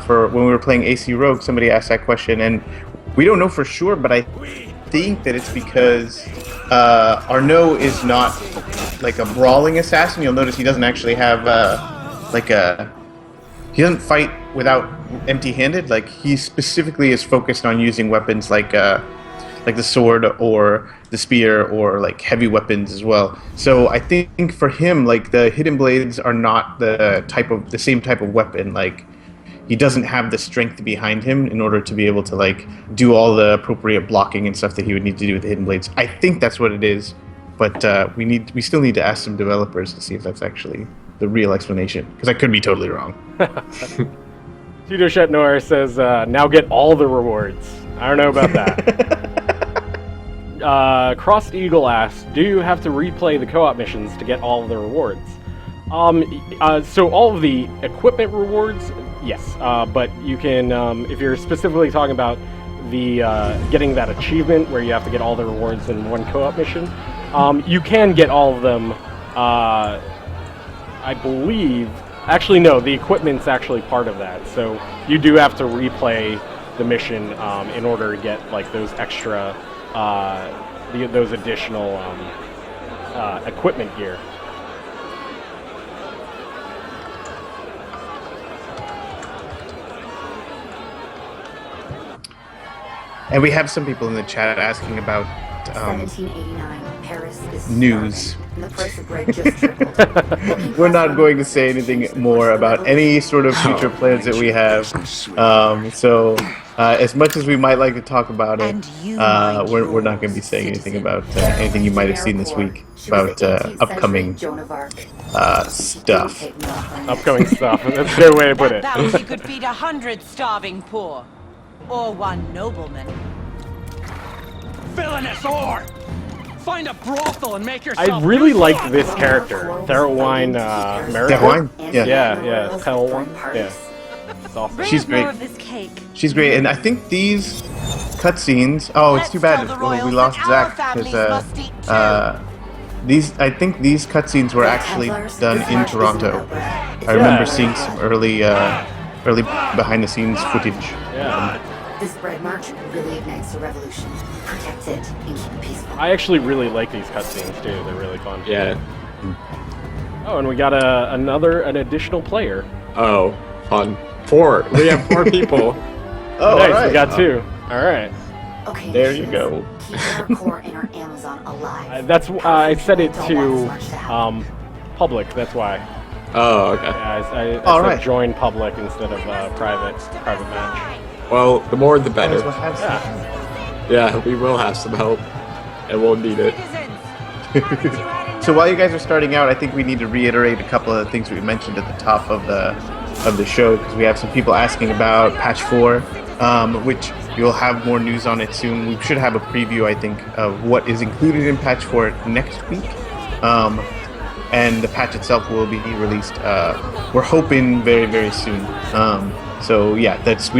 for when we were playing AC Rogue. Somebody asked that question, and we don't know for sure, but I think that it's because Arnaud is not like a brawling assassin. You'll notice he doesn't actually have he doesn't fight without empty-handed. Like he specifically is focused on using weapons like the sword or the spear or like heavy weapons as well. So I think for him, like the hidden blades are not the same type of weapon. Like he doesn't have the strength behind him in order to be able to like do all the appropriate blocking and stuff that he would need to do with the hidden blades. I think that's what it is, but we still need to ask some developers to see if that's actually the real explanation, because I could be totally wrong. Tito Chetnoir says, now get all the rewards. I don't know about that. Crossed Eagle asks, do you have to replay the co-op missions to get all of the rewards? So all of the equipment rewards, yes. But you can, if you're specifically talking about the getting that achievement where you have to get all the rewards in one co-op mission, you can get all of them, I believe. Actually, no, the equipment's actually part of that. So you do have to replay the mission in order to get like those extra, those additional equipment gear. And we have some people in the chat asking about 1789, Paris is news. starving, and the price of bread just tripled. We're not going to say anything more about any sort of future plans that we have. So as much as we might like to talk about it, we're not going to be saying anything about anything you might have seen this week about upcoming stuff. Upcoming stuff. That's a good way to put it. That bounty could feed 100 starving poor. Or one nobleman. Villainous whore! find a brothel and make I yourself. really like this character, Therwine Merrick. Therwine? Yeah. Yeah, Therwine. Yeah. It's awesome. She's great. More of this cake. She's great, and I think these cutscenes. Oh, it's too bad we lost Zach because I think these cutscenes were actually done in Toronto. I remember seeing some early behind-the-scenes footage. Yeah. This bread march really ignites the revolution. Protect it and keep it peaceful. I actually really like these cutscenes too. They're really fun. Yeah. Oh, and we got an additional player. Oh, fun. 4. We have 4 people. Oh, nice. alright. We got 2. All right. Okay, There you go. Keep our core and our Amazon alive. That's I set it Don't to want this march to happen. public. That's why. Oh, okay. Yeah, I All said right. join public instead of private match. Well, the more the better. Might as well have some. Yeah, we will have some help, and we'll need it. So while you guys are starting out, I think we need to reiterate a couple of things we mentioned at the top of the show, because we have some people asking about patch 4, which you'll have more news on it soon. We should have a preview, I think, of what is included in patch 4 next week. And the patch itself will be released, we're hoping very, very soon. So yeah, as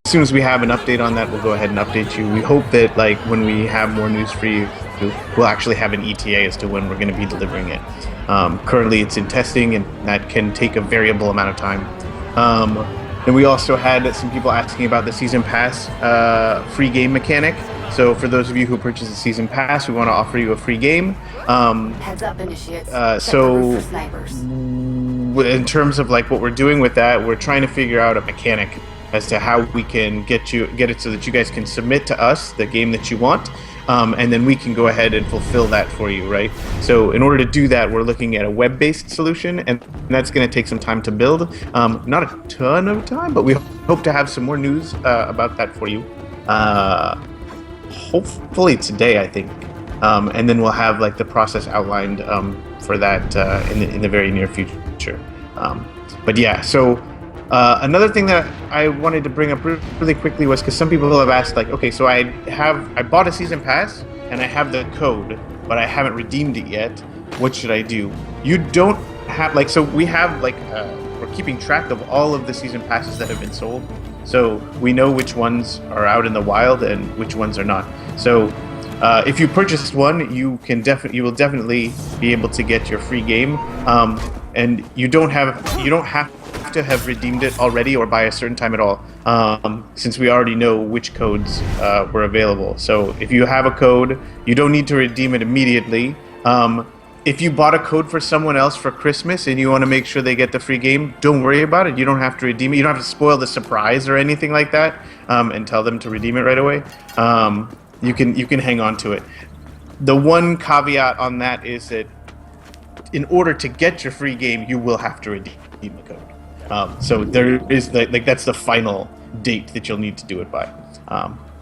soon as we have an update on that, we'll go ahead and update you. We hope that like when we have more news for you, we'll actually have an ETA as to when we're going to be delivering it. Currently it's in testing, and that can take a variable amount of time. And we also had some people asking about the Season Pass free game mechanic. So for those of you who purchase the Season Pass, we want to offer you a free game. Heads up, initiates. So For snipers. in terms of like what we're doing with that, we're trying to figure out a mechanic as to how we can get it so that you guys can submit to us the game that you want, and then we can go ahead and fulfill that for you, right? So in order to do that, we're looking at a web-based solution, and that's going to take some time to build. Not a ton of time, but we hope to have some more news about that for you. Hopefully today, I think. And then we'll have like the process outlined for that in the very near future. But yeah, so another thing that I wanted to bring up really quickly was because some people have asked, like, okay, so I bought a season pass and I have the code, but I haven't redeemed it yet. What should I do? You don't have so we have we're keeping track of all of the season passes that have been sold, so we know which ones are out in the wild and which ones are not. So if you purchased one, you will definitely be able to get your free game, and you don't have to have redeemed it already or by a certain time at all, since we already know which codes were available. So if you have a code, you don't need to redeem it immediately. If you bought a code for someone else for Christmas and you want to make sure they get the free game, don't worry about it. You don't have to redeem it. You don't have to spoil the surprise or anything like that, and tell them to redeem it right away. You can hang on to it. The one caveat on that is that in order to get your free game, you will have to redeem the code. So there is that's the final date that you'll need to do it by.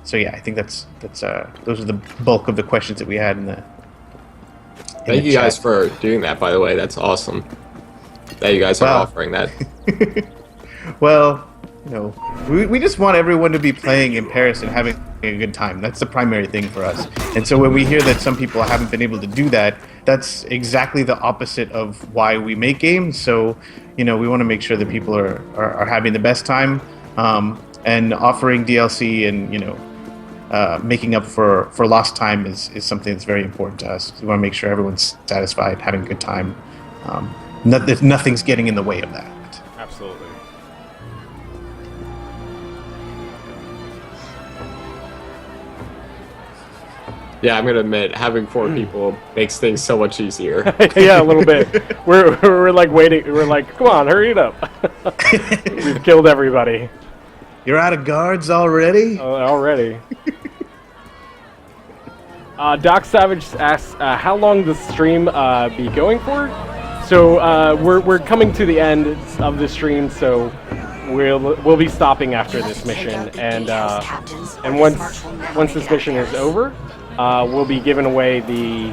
So yeah, I think that's those are the bulk of the questions that we had in the. Thank you guys for doing that, by the way. That's awesome that you guys are offering that. Well, we just want everyone to be playing in Paris and having a good time. That's the primary thing for us. And so when we hear that some people haven't been able to do that, that's exactly the opposite of why we make games. So, we want to make sure that people are having the best time, and offering DLC and, making up for lost time is something that's very important to us. We want to make sure everyone's satisfied, having a good time. Nothing's getting in the way of that. Absolutely. Yeah, I'm gonna admit, having 4 people makes things so much easier. Yeah, a little bit. We're like waiting. We're like, come on, hurry it up. We've killed everybody. You're out of guards already? Already. Doc Savage asks, how long does the stream be going for? So we're coming to the end of the stream, so we'll be stopping after this mission, and once this mission is over, we'll be giving away the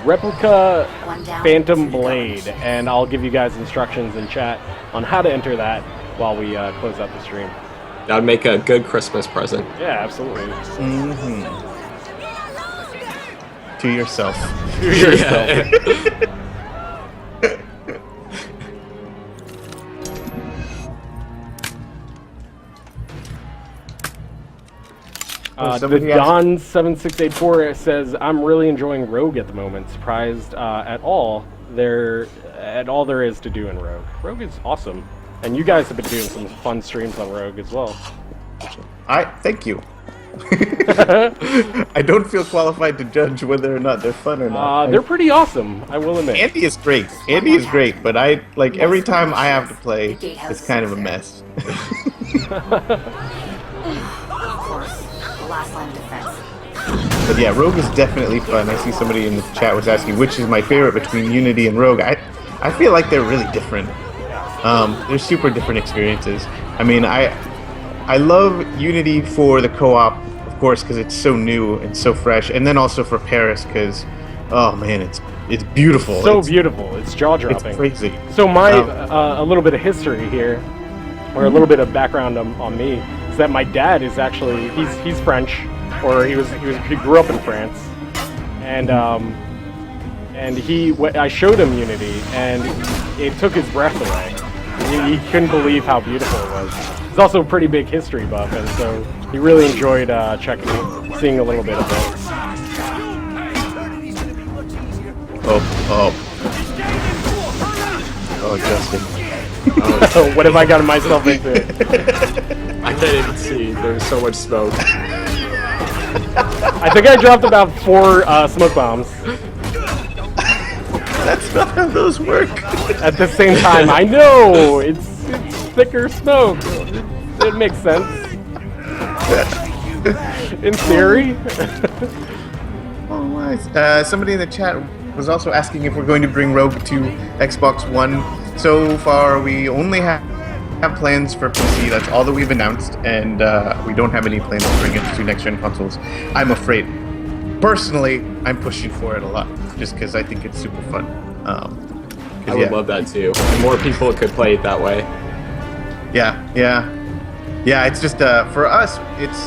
replica Phantom Blade, and I'll give you guys instructions in chat on how to enter that while we close out the stream. That would make a good Christmas present. Yeah, absolutely. to yourself. The Don7684 says, I'm really enjoying Rogue at the moment. Surprised at all there is to do in Rogue. Rogue is awesome. And you guys have been doing some fun streams on Rogue as well. Thank you. I don't feel qualified to judge whether or not they're fun or not. They're pretty awesome, I will admit. Andy is great. Andy is great, but every time I have to play, it's kind of a mess. Of course, the last line of defense. But yeah, Rogue is definitely fun. I see somebody in the chat was asking which is my favorite between Unity and Rogue. I feel like they're really different. They're super different experiences. I mean, I love Unity for the co-op, of course, because it's so new and so fresh, and then also for Paris, because, oh man, it's beautiful. So beautiful. It's jaw-dropping. It's crazy. So a little bit of history here, or a little bit of background on me, is that my dad is actually, he's French, or he grew up in France, and I showed him Unity, and it took his breath away. He couldn't believe how beautiful it was. He's also a pretty big history buff, and so he really enjoyed seeing a little bit of it. Oh, Justin. What have I gotten myself into? I can't even see. There's so much smoke. I think I dropped about 4 smoke bombs. That's not how those work. At the same time, I know it's thicker smoke. It makes sense. In theory. Oh, nice. Somebody in the chat was also asking if we're going to bring Rogue to Xbox One. So far, we only have plans for PC. That's all that we've announced, and we don't have any plans to bring it to next-gen consoles. I'm afraid. Personally, I'm pushing for it a lot, just because I think it's super fun. I would love that too. And more people could play it that way. Yeah. It's just for us, it's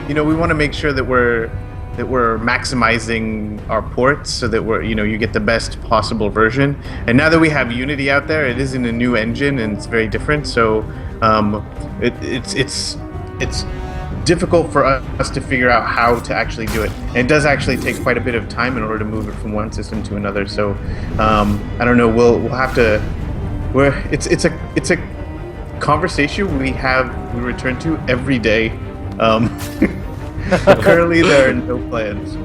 we want to make sure that we're maximizing our ports so that you get the best possible version. And now that we have Unity out there, it is in a new engine and it's very different. So it's difficult for us to figure out how to actually do it. And it does actually take quite a bit of time in order to move it from one system to another. So I don't know. We'll have to. It's a conversation we return to every day. Currently, there are no plans.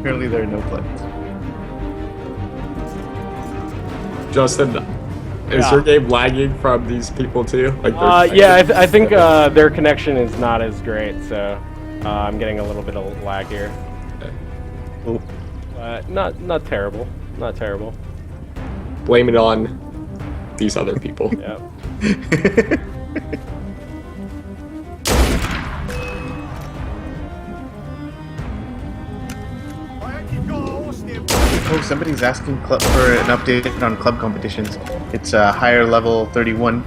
Justin, is your game lagging from these people too? I think their connection is not as great, so I'm getting a little bit of lag here. Okay. Not terrible. Not terrible. Blame it on these other people. Yeah. Oh, somebody's asking for an update on club competitions. It's higher level 31.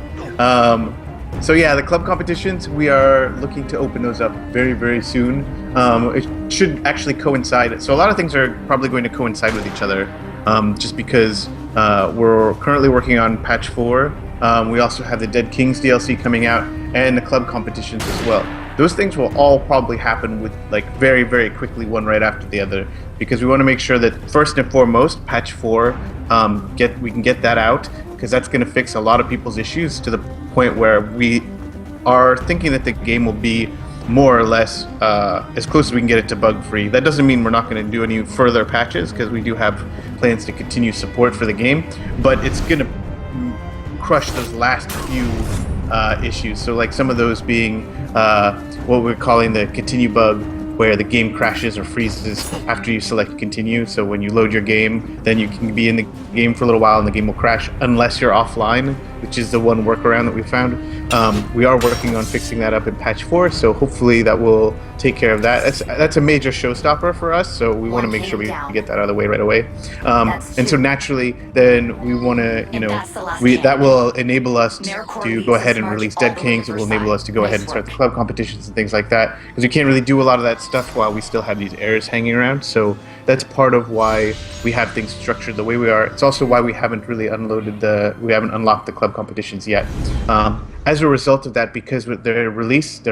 So yeah, the club competitions, we are looking to open those up very, very soon. It should actually coincide. So a lot of things are probably going to coincide with each other, just because we're currently working on patch 4. We also have the Dead Kings DLC coming out, and the club competitions as well. Those things will all probably happen with very, very quickly, one right after the other, because we want to make sure that first and foremost, patch 4, we can get that out, because that's going to fix a lot of people's issues to the point where we are thinking that the game will be more or less as close as we can get it to bug-free. That doesn't mean we're not going to do any further patches, because we do have plans to continue support for the game, but it's going to crush those last few issues. So some of those being what we're calling the continue bug, where the game crashes or freezes after you select continue. So when you load your game, then you can be in the game for a little while and the game will crash unless you're offline. which is the one workaround that we found. We are working on fixing that up in patch 4, so hopefully that will take care of that. That's a major showstopper for us, so we want to make sure we get that out of the way right away. And so naturally, then we want to, that will enable us to go ahead and release Dead Kings. It will enable us to go ahead and start the club competitions and things like that, because we can't really do a lot of that stuff while we still have these errors hanging around. So that's part of why we have things structured the way we are. It's also why we haven't really we haven't unlocked the club competitions yet. As a result of that, because with their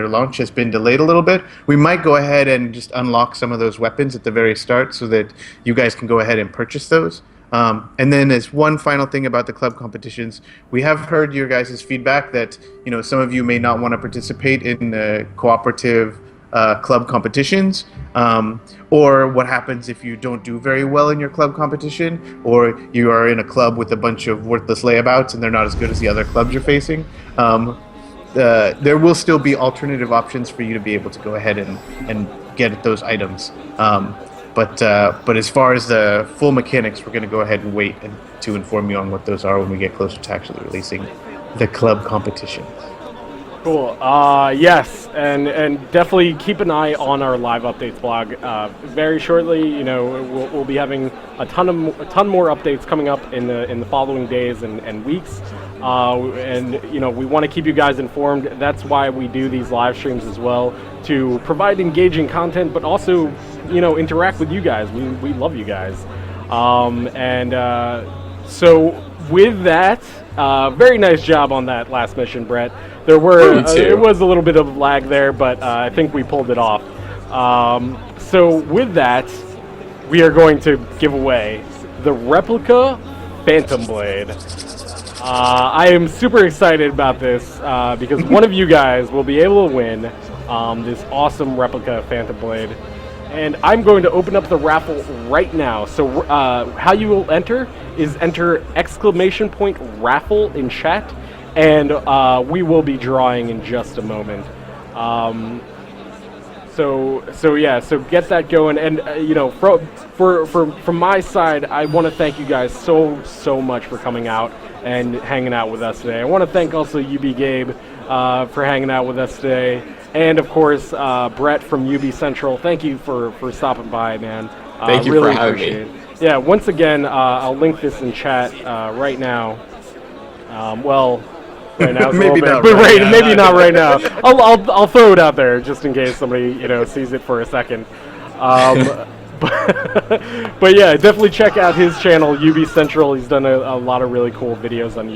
launch has been delayed a little bit, we might go ahead and just unlock some of those weapons at the very start so that you guys can go ahead and purchase those. And then as one final thing about the club competitions, we have heard your guys' feedback that some of you may not want to participate in cooperative club competitions, or what happens if you don't do very well in your club competition, or you are in a club with a bunch of worthless layabouts and they're not as good as the other clubs you're facing. There will still be alternative options for you to be able to go ahead and get those items. But as far as the full mechanics, we're going to go ahead and wait to inform you on what those are when we get closer to actually releasing the club competitions. Cool. Yes, and definitely keep an eye on our live updates blog. Very shortly, we'll be having a ton more updates coming up in the following days and weeks. And we want to keep you guys informed. That's why we do these live streams as well, to provide engaging content, but also interact with you guys. We love you guys. So with that, very nice job on that last mission, Brett. There were it was a little bit of lag there, but I think we pulled it off. So with that, we are going to give away the replica Phantom Blade. I am super excited about this because one of you guys will be able to win this awesome replica Phantom Blade. And I'm going to open up the raffle right now. So how you will enter is enter !raffle in chat, and we will be drawing in just a moment. So get that going. And from my side, I want to thank you guys so much for coming out and hanging out with us today. I want to thank also Gabe for hanging out with us today. And of course, Brett from UbiCentral, thank you for stopping by, man. Thank you really for having appreciate me. it. Yeah, once again, I'll link this in chat right now. Right now, maybe not maybe not right now. I'll throw it out there just in case somebody sees it for a second. But yeah, definitely check out his channel, UbiCentral. He's done a lot of really cool videos on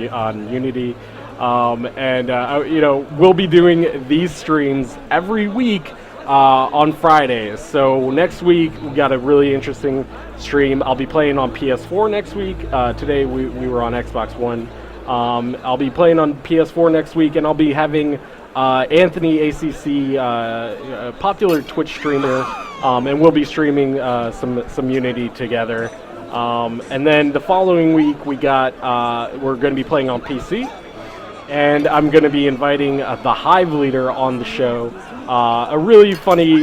Unity. We'll be doing these streams every week on Fridays. So next week we got a really interesting stream. I'll be playing on PS4 next week. Today we were on Xbox One. I'll be playing on PS4 next week, and I'll be having Anthony ACC, a popular Twitch streamer, and we'll be streaming some Unity together. And then the following week we're going to be playing on PC. And I'm going to be inviting the Hive Leader on the show, a really funny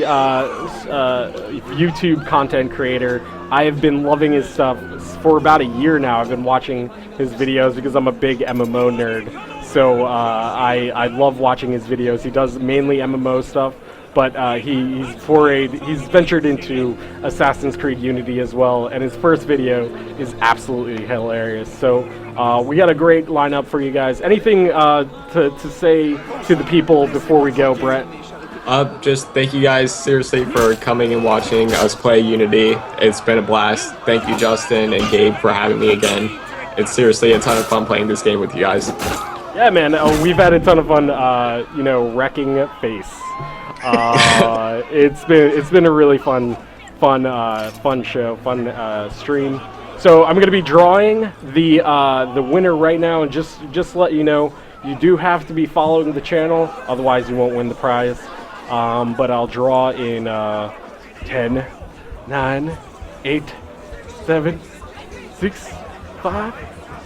YouTube content creator. I have been loving his stuff for about a year now. I've been watching his videos because I'm a big MMO nerd. So I love watching his videos. He does mainly MMO stuff, but he's ventured into Assassin's Creed Unity as well, and his first video is absolutely hilarious. So we got a great lineup for you guys. Anything to say to the people before we go, Brett? Just thank you guys seriously for coming and watching us play Unity. It's been a blast. Thank you, Justin and Gabe, for having me again. It's seriously a ton of fun playing this game with you guys. Yeah, man, we've had a ton of fun, wrecking face. It's been a really fun show, fun stream. So I'm gonna be drawing the winner right now, and just to let you know, you do have to be following the channel, otherwise you won't win the prize. But I'll draw in 10, 9, 8, 7, 6, 5,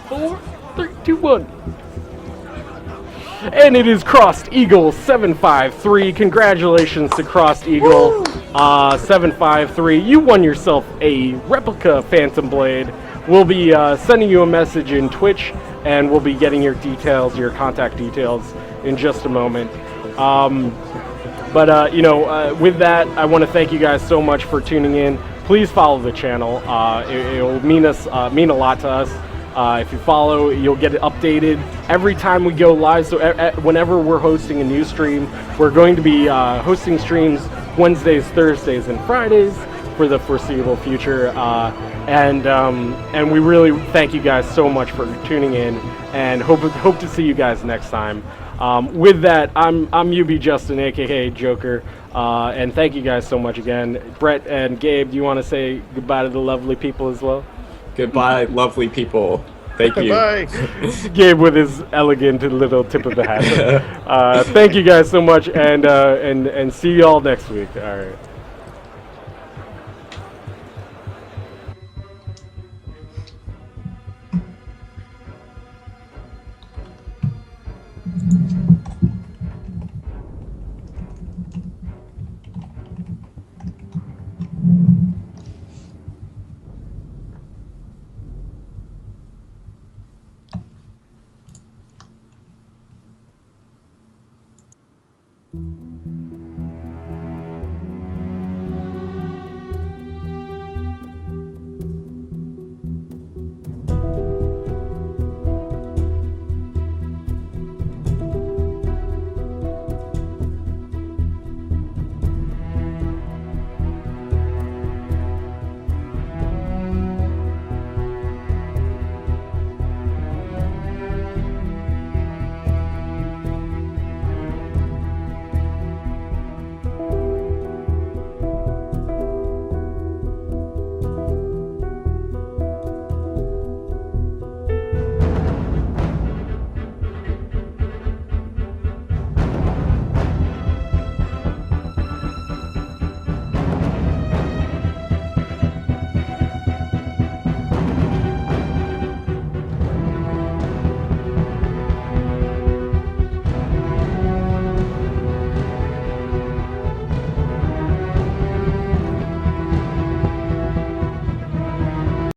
4, 3, 2, 1. And it is Crossed Eagle 753. Congratulations to Crossed Eagle 753. You won yourself a replica Phantom Blade. We'll be sending you a message in Twitch and we'll be getting your details, your contact details, in just a moment. With that, I want to thank you guys so much for tuning in. Please follow the channel. It will mean a lot to us. If you follow, you'll get it updated every time we go live. So whenever we're hosting a new stream, we're going to be hosting streams Wednesdays, Thursdays, and Fridays for the foreseeable future. And we really thank you guys so much for tuning in, and hope to see you guys next time. With that, I'm UB Justin, aka Joker, and thank you guys so much again. Brett and Gabe, do you want to say goodbye to the lovely people as well? Goodbye, lovely people. Thank you. Bye. Gabe with his elegant little tip of the hat. Thank you guys so much, and see you all next week. All right. You